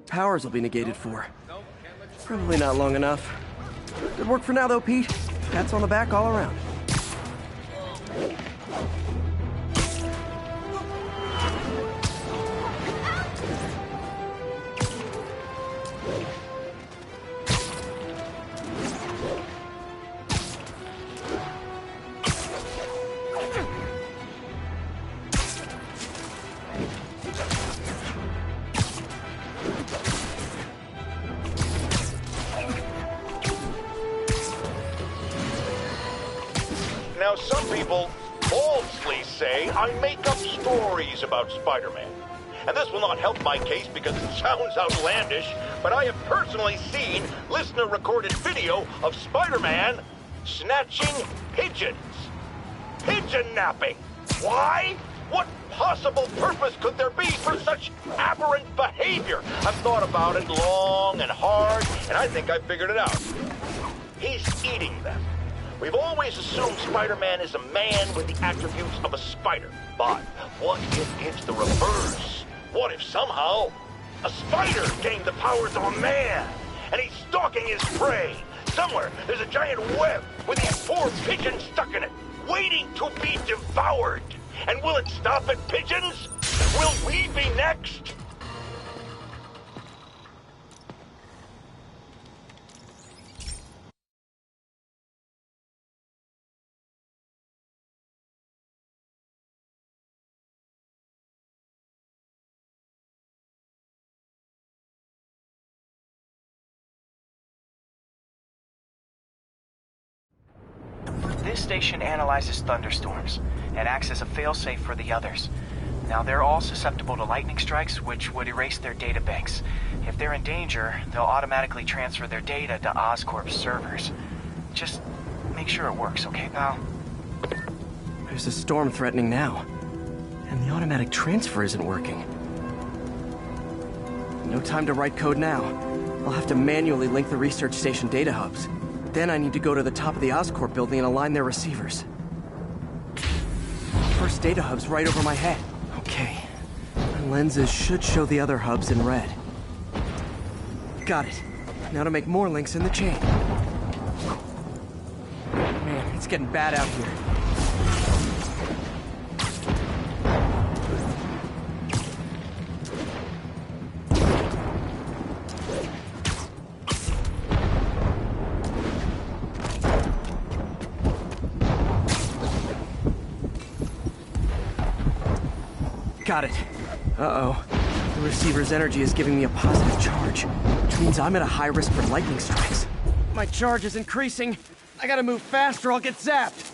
Powers will be negated for. Probably not long enough. Good work for now, though, Pete. Pats on the back all around. Now, some people falsely say I make up stories about Spider-Man. And this will not help my case because it sounds outlandish, but I have personally seen listener-recorded video of Spider-Man snatching pigeons. Pigeon napping. Why? What possible purpose could there be for such aberrant behavior? I've thought about it long and hard, and I think I've figured it out. He's eating them. We've always assumed Spider-Man is a man with the attributes of a spider. But what if it's the reverse? What if somehow a spider gained the powers of a man and he's stalking his prey? Somewhere there's a giant web with these poor pigeons stuck in it, waiting to be devoured. And will it stop at pigeons? Will we be next? This station analyzes thunderstorms and acts as a failsafe for the others. Now, they're all susceptible to lightning strikes, which would erase their data banks. If they're in danger, they'll automatically transfer their data to Oscorp's servers. Just make sure it works, okay, pal? There's a storm threatening now, and the automatic transfer isn't working. No time to write code now. I'll have to manually link the research station data hubs. Then I need to go to the top of the Oscorp building and align their receivers. First data hub's right over my head. Okay. Lenses should show the other hubs in red. Got it. Now to make more links in the chain. Man, it's getting bad out here. Got it. Uh-oh. The receiver's energy is giving me a positive charge, which means I'm at a high risk for lightning strikes. My charge is increasing. I gotta move fast or I'll get zapped.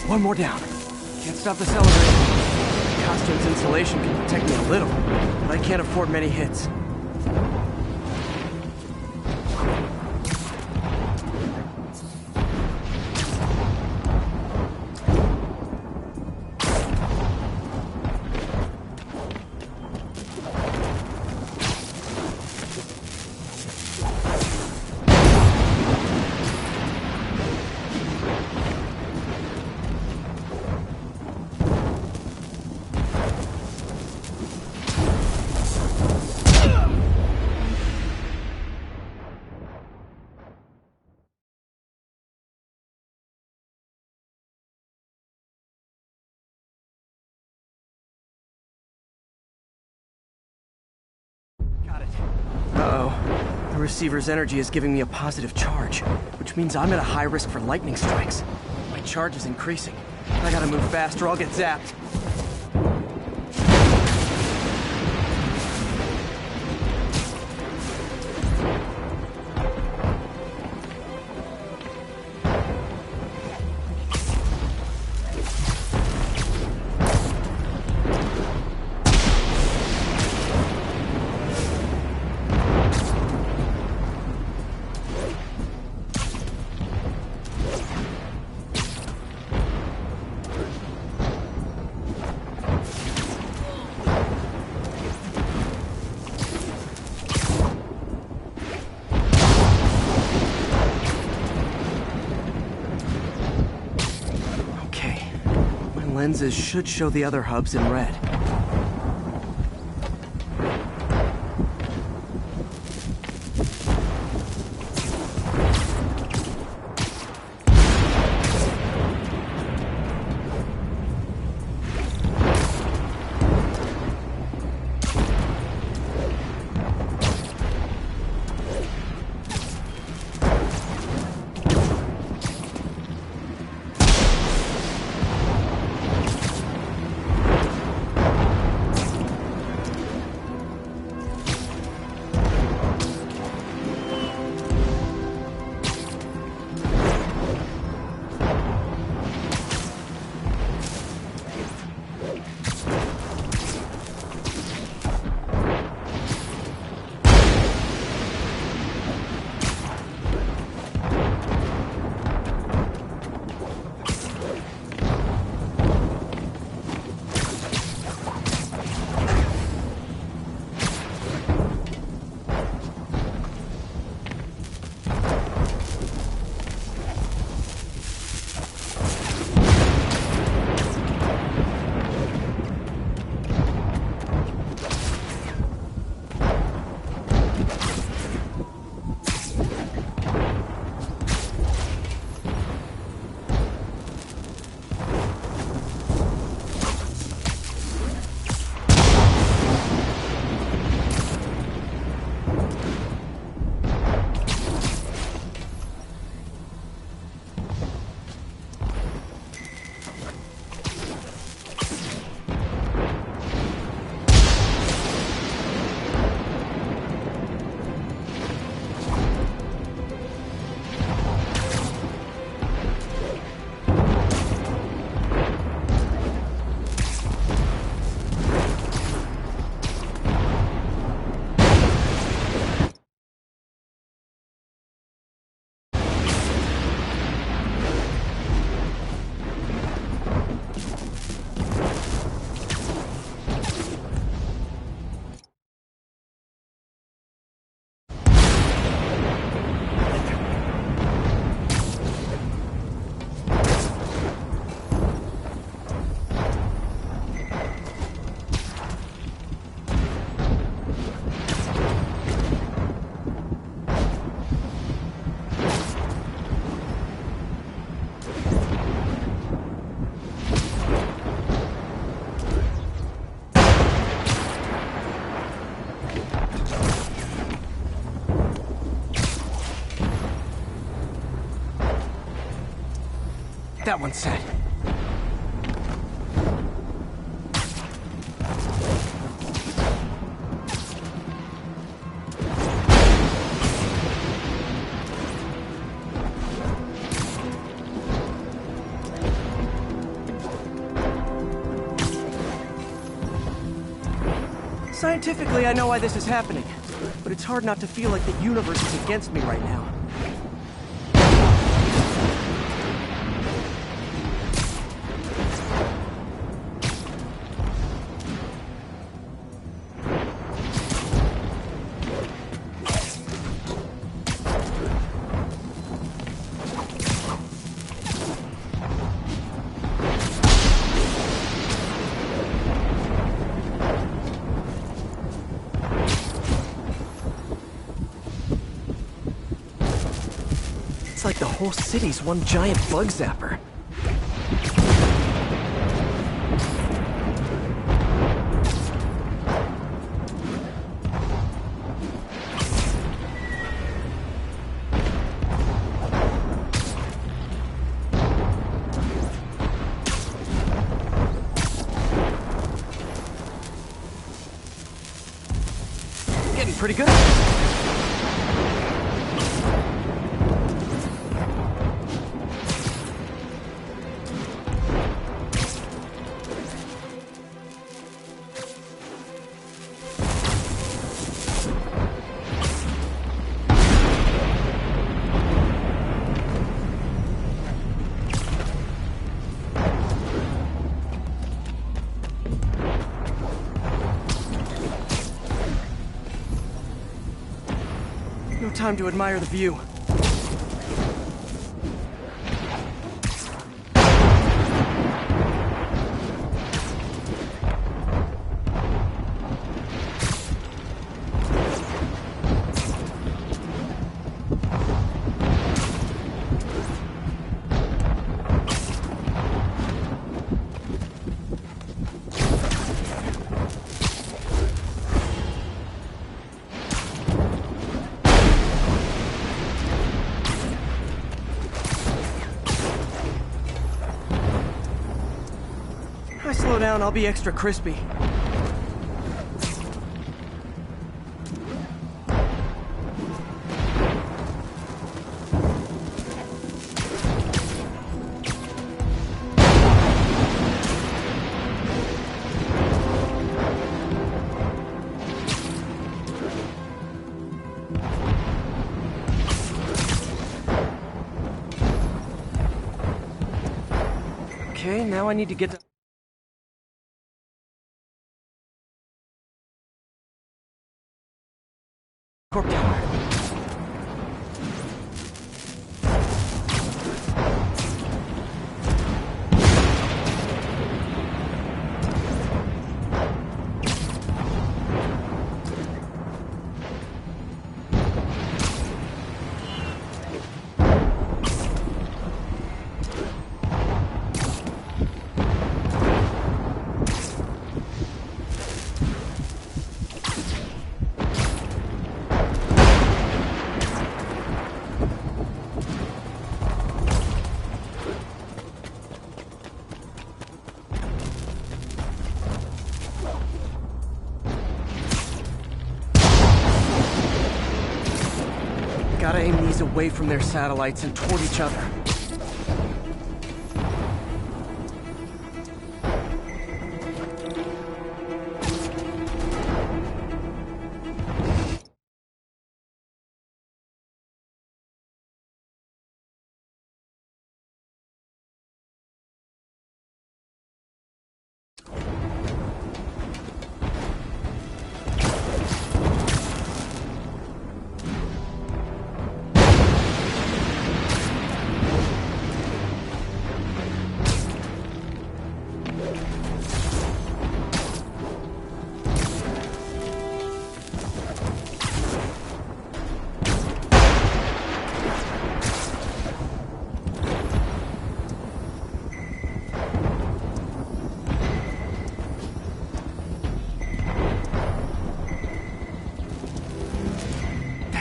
One more down. Can't stop this elevator. Costume's insulation can protect me a little, but I can't afford many hits. Uh-oh. The receiver's energy is giving me a positive charge, which means I'm at a high risk for lightning strikes. My charge is increasing. I gotta move fast or I'll get zapped. Lenses should show the other hubs in red. That one's set. Scientifically, I know why this is happening, but it's hard not to feel like the universe is against me right now. It's like the whole city's one giant bug zapper. Getting pretty good. No time to admire the view. If I slow down, I'll be extra crispy. Okay, now I need to get to... Corp Tower. Gotta aim these away from their satellites and toward each other.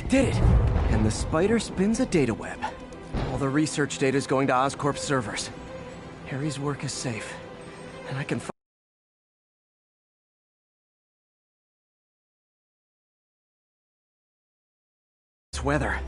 Did it! And the spider spins a data web. All the research data is going to Oscorp's servers. Harry's work is safe, and I can it's weather.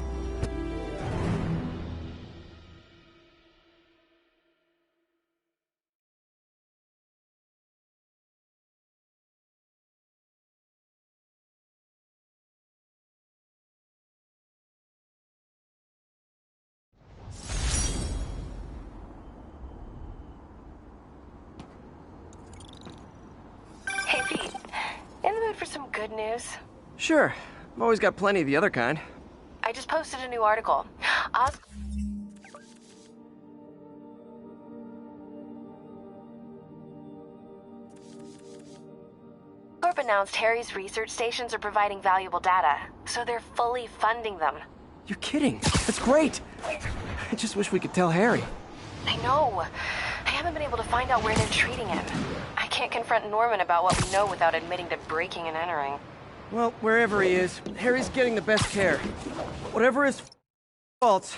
Hey, Pete. In the mood for some good news? Sure, I've always got plenty of the other kind. I just posted a new article. Oscorp announced Harry's research stations are providing valuable data, so they're fully funding them. You're kidding. That's great. I just wish we could tell Harry. I know. I haven't been able to find out where they're treating him. I can't confront Norman about what we know without admitting to breaking and entering. Well, wherever he is, Harry's getting the best care. Whatever his faults.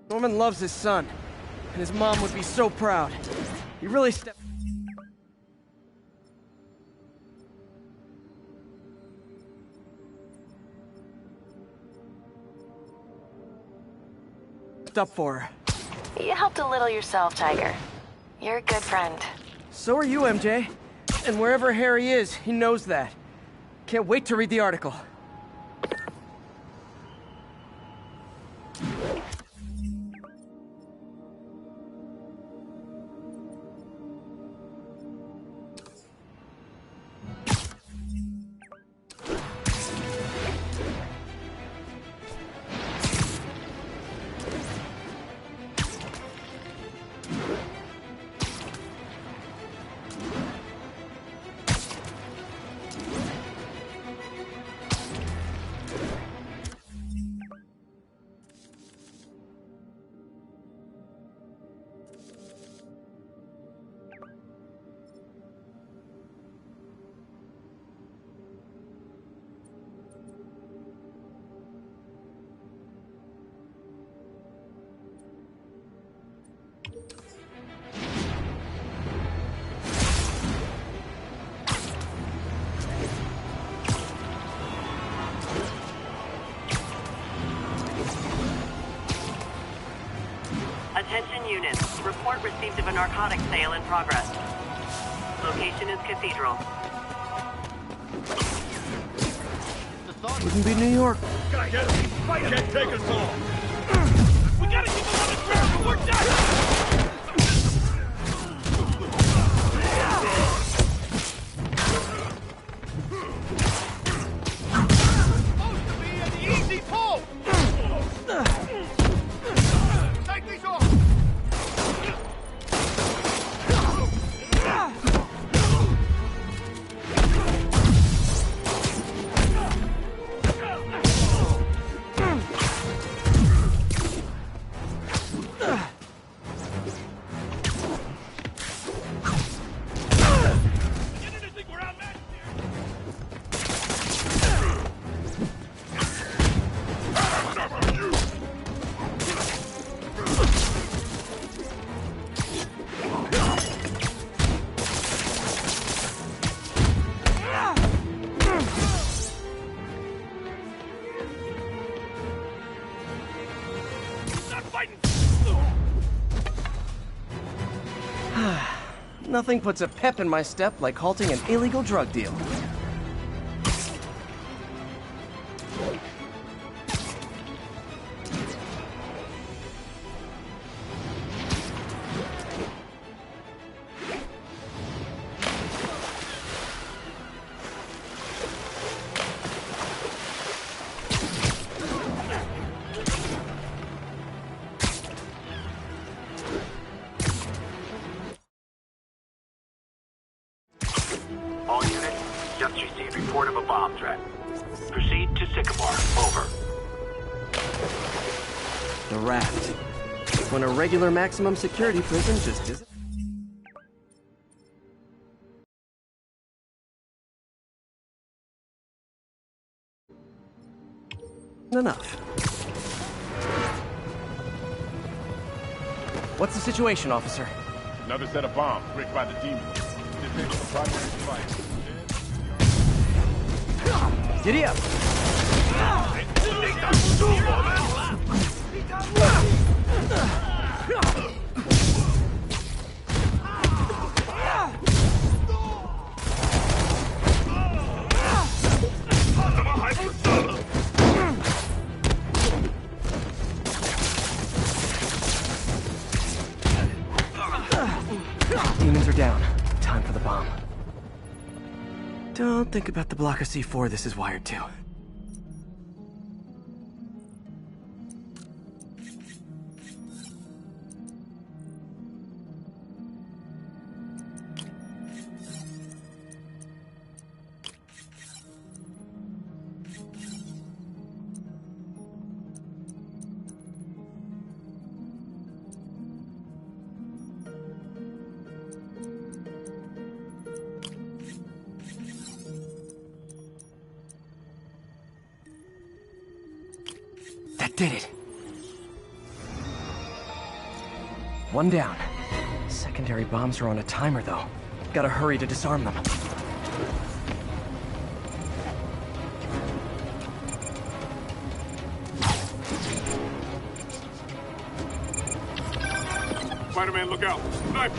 Norman loves his son, and his mom would be so proud. He really stepped up for her. You helped a little yourself, Tiger. You're a good friend. So are you, MJ. And wherever Harry is, he knows that. Can't wait to read the article. Attention units. Report received of a narcotics sale in progress. Location is Cathedral. Wouldn't be New York. Gotta get him! Fight him! Can't take us all! We gotta keep him on the ground or we're done! Supposed to be an easy pull! Take these off! Nothing puts a pep in my step like halting an illegal drug deal. All units, just received report of a bomb threat. Proceed to Sycamore. Over. The Raft. When a regular maximum security prison just isn't. enough. What's the situation, officer? Another set of bombs rigged by the demons. Disable the primary device. Giddy up! Demons are down. Time for the bomb. Don't think about the block of C4 this is wired to. That did it. One down. Secondary bombs are on a timer, though. Gotta hurry to disarm them. Spider-Man, look out! Sniper!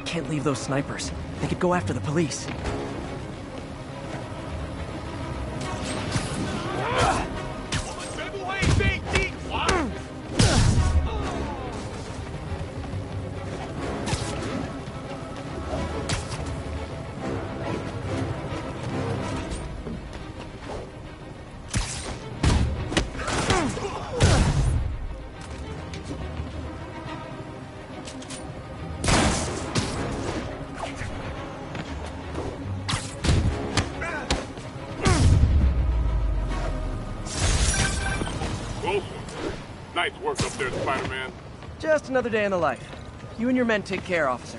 Can't leave those snipers. They could go after the police. Nice work up there, Spider-Man. Just another day in the life. You and your men take care, officer.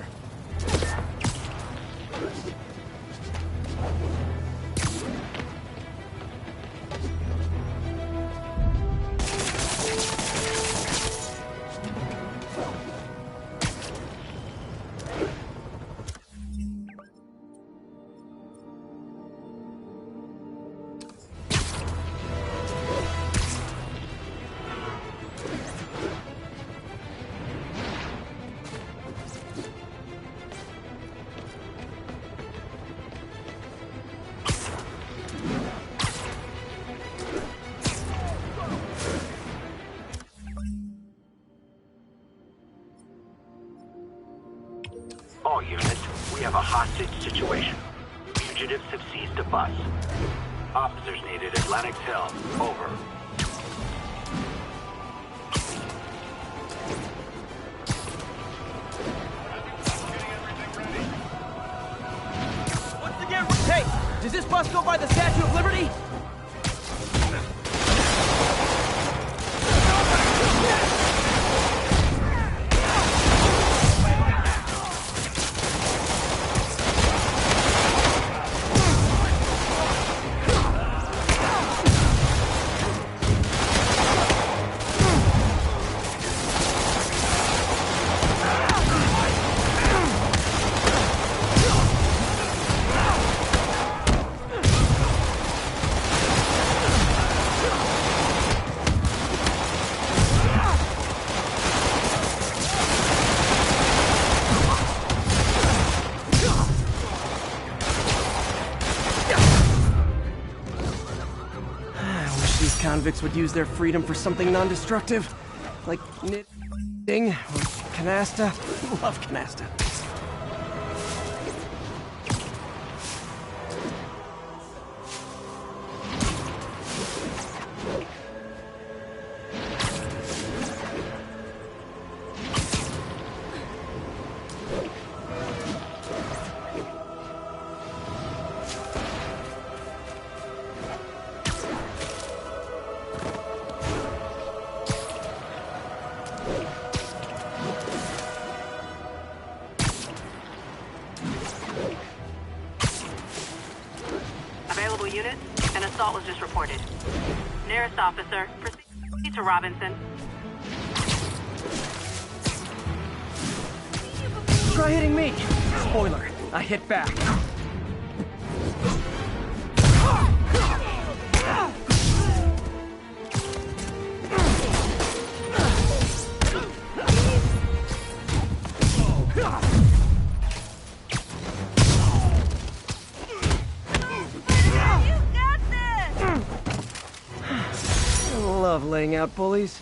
All units, we have a hostage situation. Fugitives have seized a bus. Officers needed at Lenox Hill. Over. Hey, does this bus go by the Statue of Liberty? Convicts would use their freedom for something non-destructive, like knitting or canasta. Love canasta. assault was just reported. Nearest officer, proceed to Robinson. Try hitting me! Spoiler, I hit back. I love laying out bullies.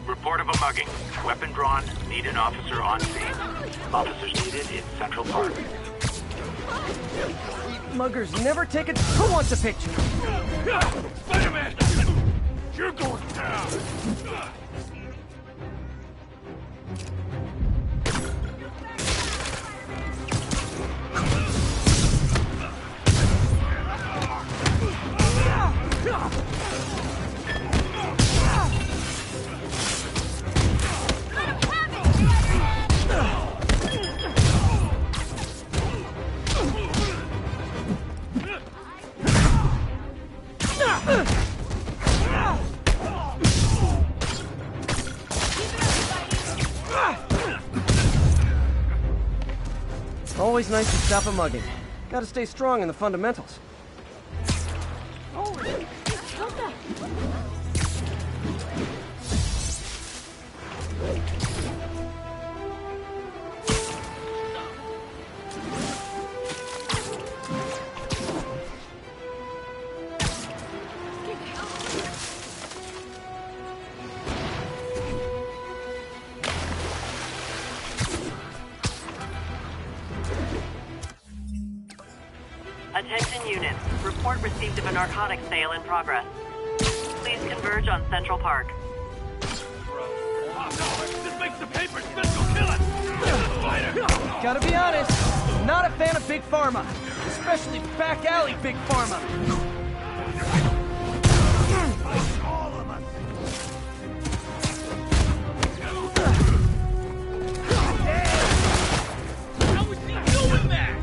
Report of a mugging. Weapon drawn. Need an officer on scene. Officers needed in Central Park. Muggers never take it. Who wants a picture? Spider-Man! You're going down! Always nice to stop a mugging. Gotta stay strong in the fundamentals. Attention units. Report received of a narcotics sale in progress. Please converge on Central Park. This makes the papers physical kill it! Gotta be honest, not a fan of Big Pharma. Especially back alley Big Pharma. How is he doing that?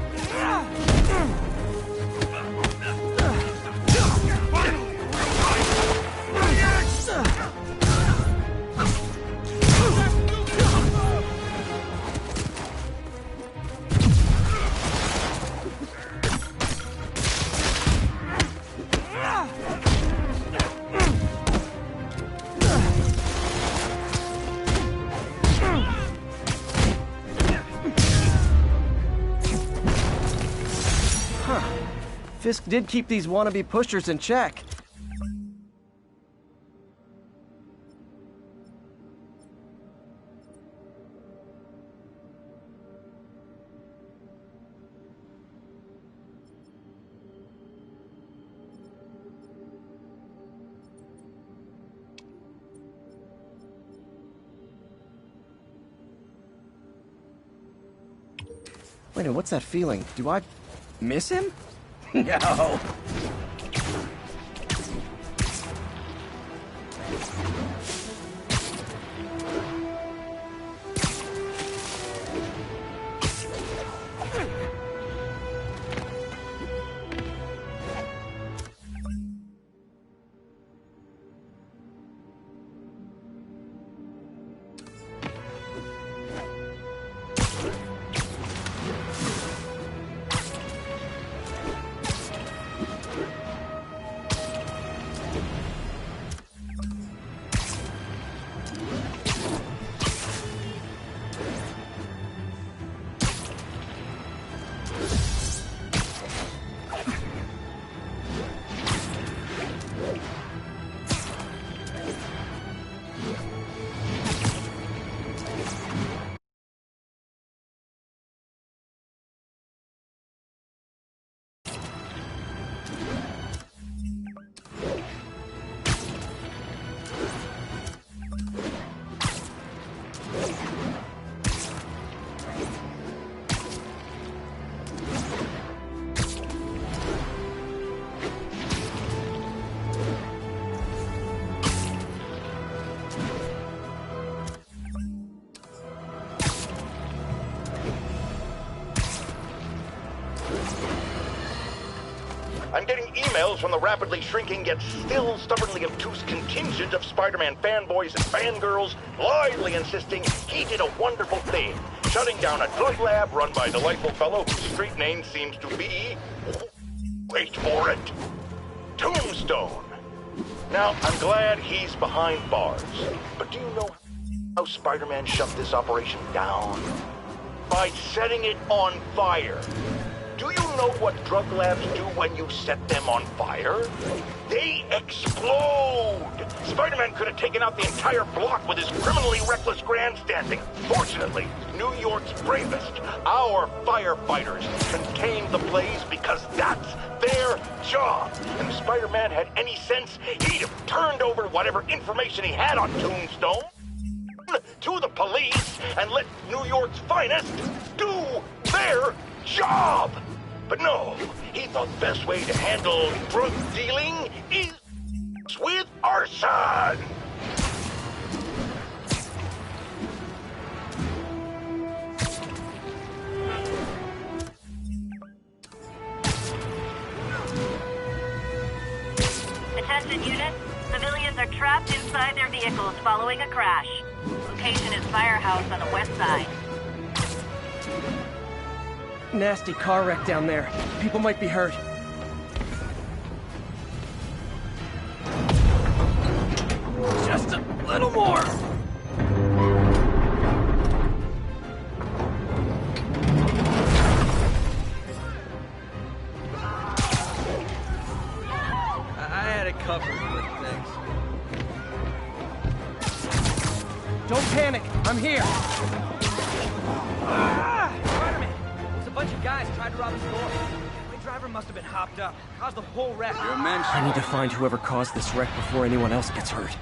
Fisk did keep these wannabe pushers in check. Wait a minute, what's that feeling? Do I miss him? No. I'm getting emails from the rapidly shrinking yet still stubbornly obtuse contingent of Spider-Man fanboys and fangirls blithely insisting he did a wonderful thing, shutting down a drug lab run by a delightful fellow whose street name seems to be... wait for it. Tombstone. Now, I'm glad he's behind bars, but do you know how Spider-Man shut this operation down? By setting it on fire. Do you know what drug labs do when you set them on fire? They explode! Spider-Man could have taken out the entire block with his criminally reckless grandstanding. Fortunately, New York's bravest, our firefighters, contained the blaze because that's their job. And if Spider-Man had any sense, he'd have turned over whatever information he had on Tombstone to the police and let New York's finest do their job. But no, he thought the best way to handle drug dealing is with arson. Attention unit, civilians are trapped inside their vehicles following a crash. Location is Firehouse on the west side. Nasty car wreck down there. People might be hurt. Just a little more. I had it covered, but thanks. Don't panic. I'm here. Spider-Man! There's a bunch of guys tried to rob a store. My driver must have been hopped up. Caused the whole wreck. I need to find whoever caused this wreck before anyone else gets hurt.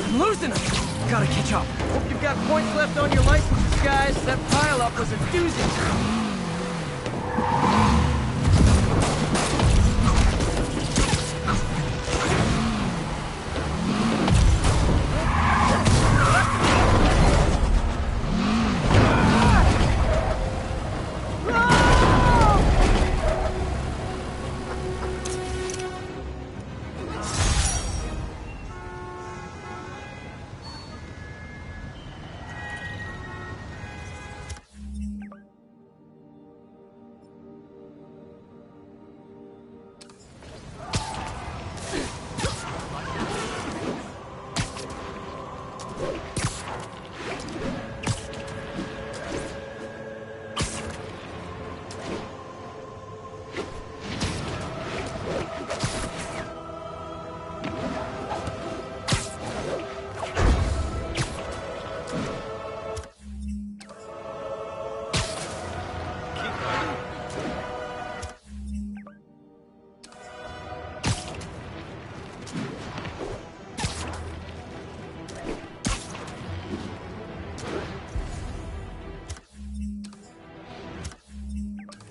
I'm losing them! Gotta catch up. Hope you've got points left on your licenses, guys. That pile-up was a doozy.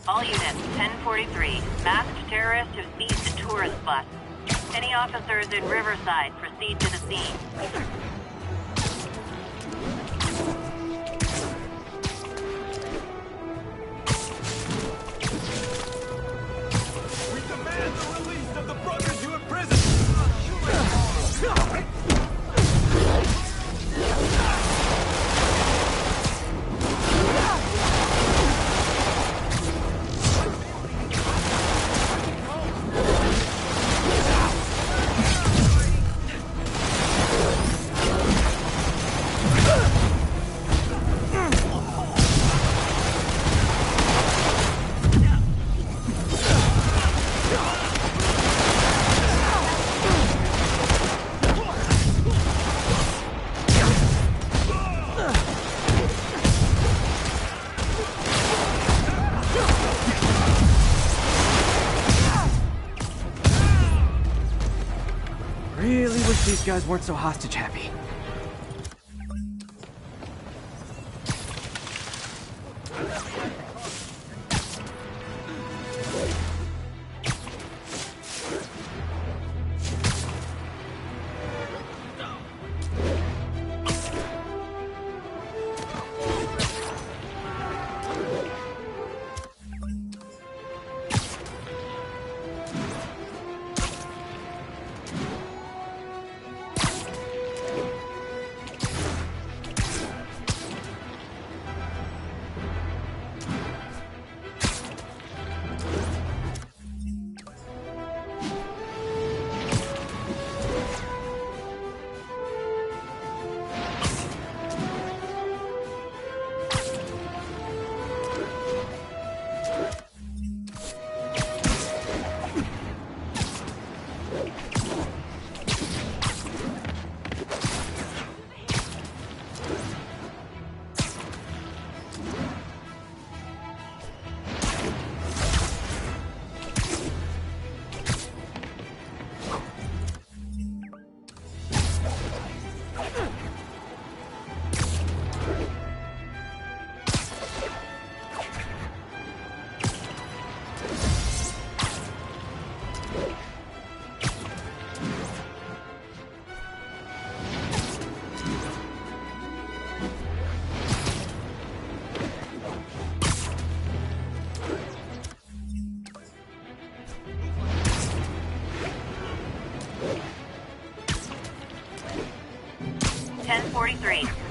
All units, 1043. Masked terrorist who seized a tourist bus. Any officers in Riverside, proceed to the scene. We demand the release of the brothers you imprisoned! Really wish these guys weren't so hostage happy.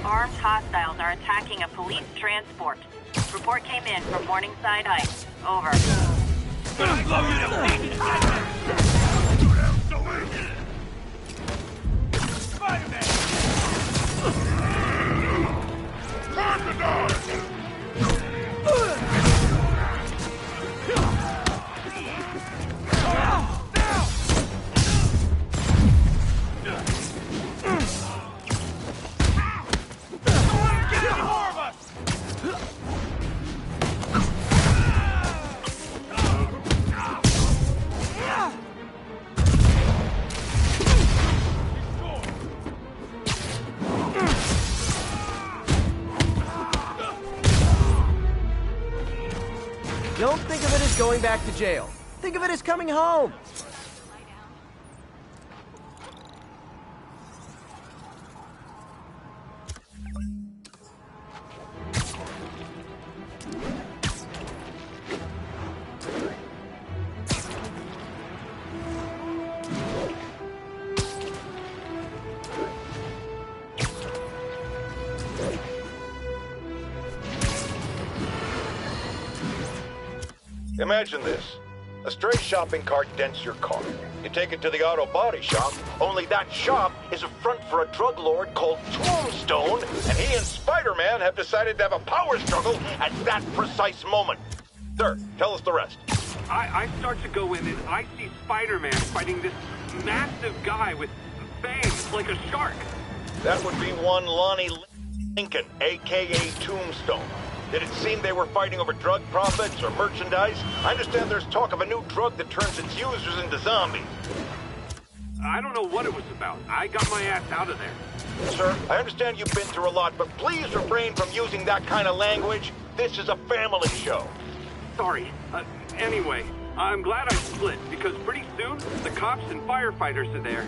Armed hostiles are attacking a police transport. Report came in from Morningside Heights. Over. Don't think of it as going back to jail. Think of it as coming home. Imagine this. A stray shopping cart dents your car. You take it to the auto body shop, only that shop is a front for a drug lord called Tombstone, and he and Spider-Man have decided to have a power struggle at that precise moment. Sir, tell us the rest. I start to go in and I see Spider-Man fighting this massive guy with fangs like a shark. That would be one Lonnie Lincoln, a.k.a. Tombstone. Did it seem they were fighting over drug profits or merchandise? I understand there's talk of a new drug that turns its users into zombies. I don't know what it was about. I got my ass out of there. Sir, I understand you've been through a lot, but please refrain from using that kind of language. This is a family show. Sorry. Anyway, I'm glad I split, because pretty soon, the cops and firefighters are there.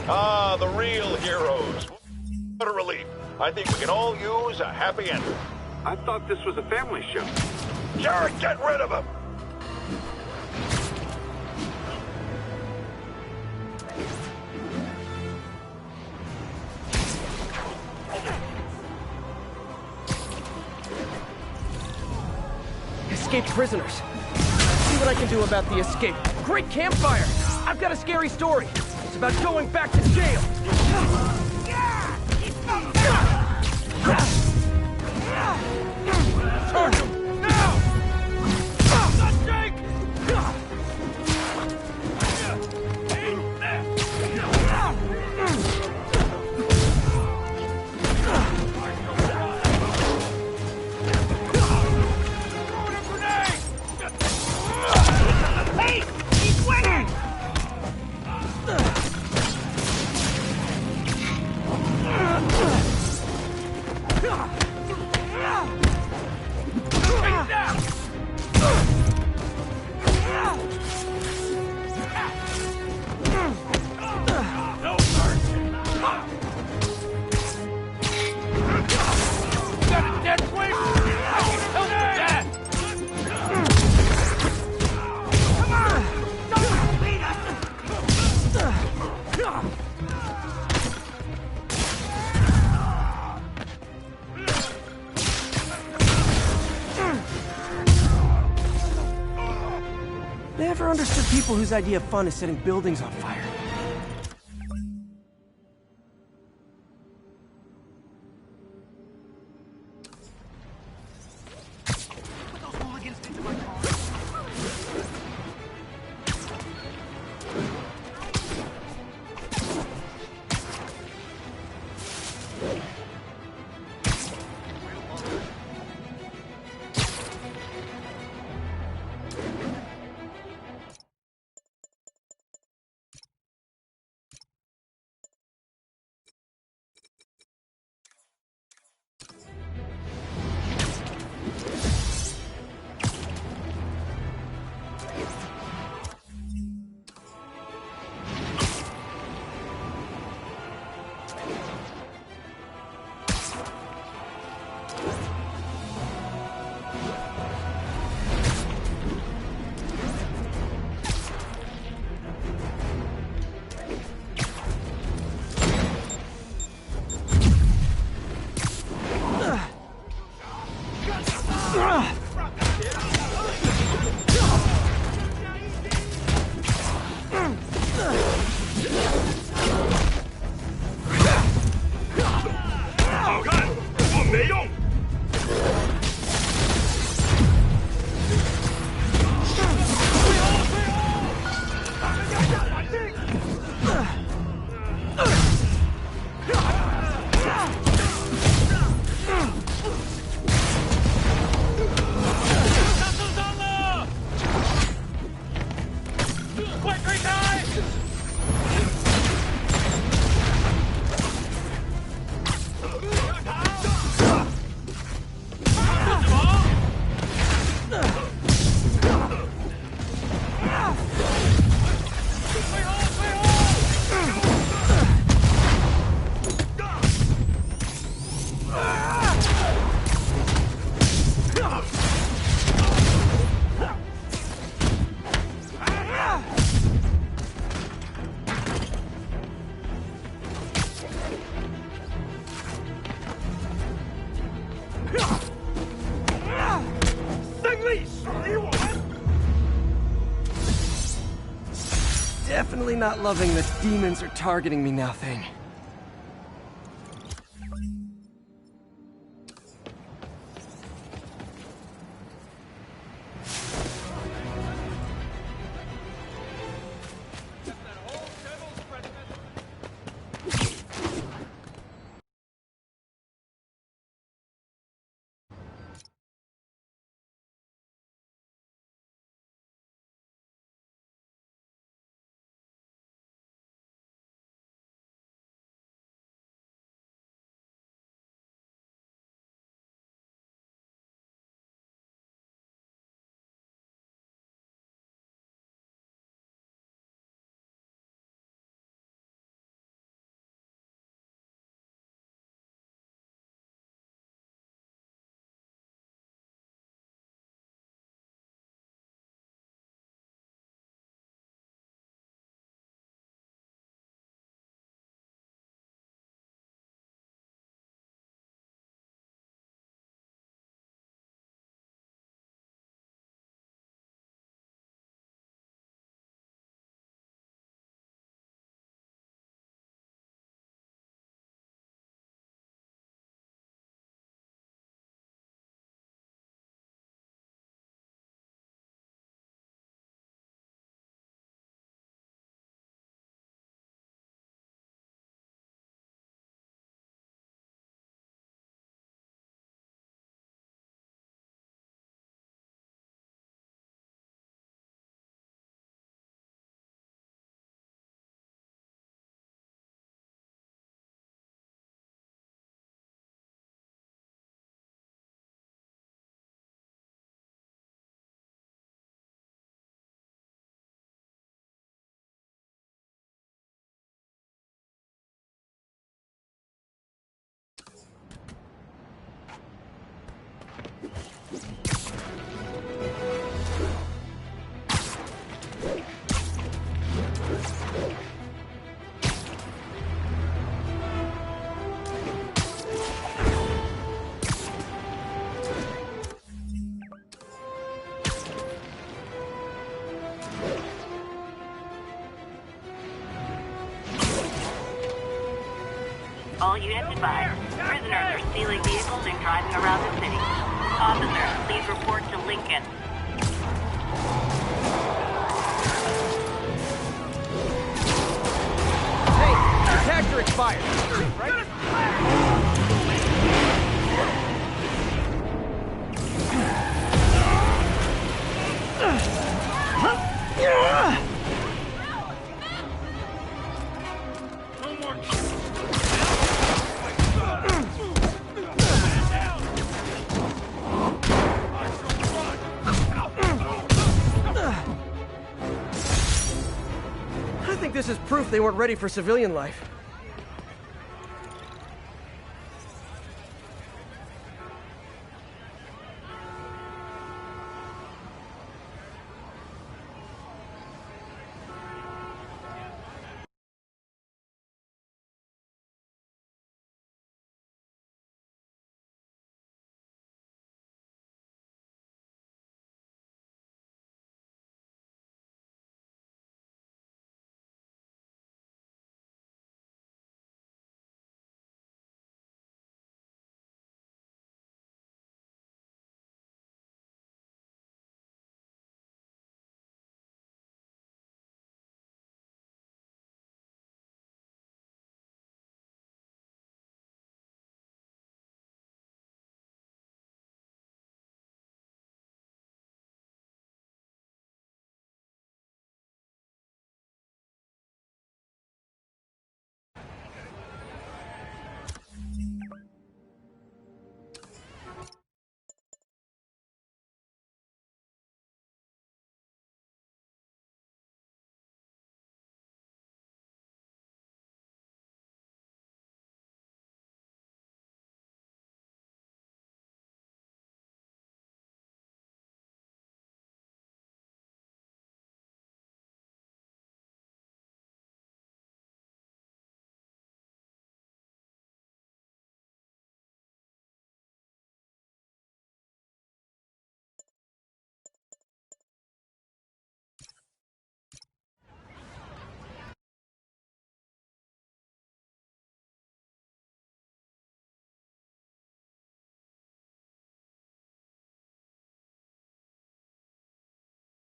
Ah, the real heroes. What a relief. I think we can all use a happy ending. I thought this was a family show. Jared, get rid of him! Escaped prisoners. See what I can do about the escape. Great campfire! I've got a scary story. It's about going back to jail. Charge him! Now! Not Jake! Hey! He's winning! Never understood people whose idea of fun is setting buildings on fire. 没用。Definitely not loving the demons are targeting me now thing. All units advised. Prisoners are stealing vehicles and driving around the city. Officers, please report to Lincoln. Hey, your tags are expired, right? I think this is proof they weren't ready for civilian life.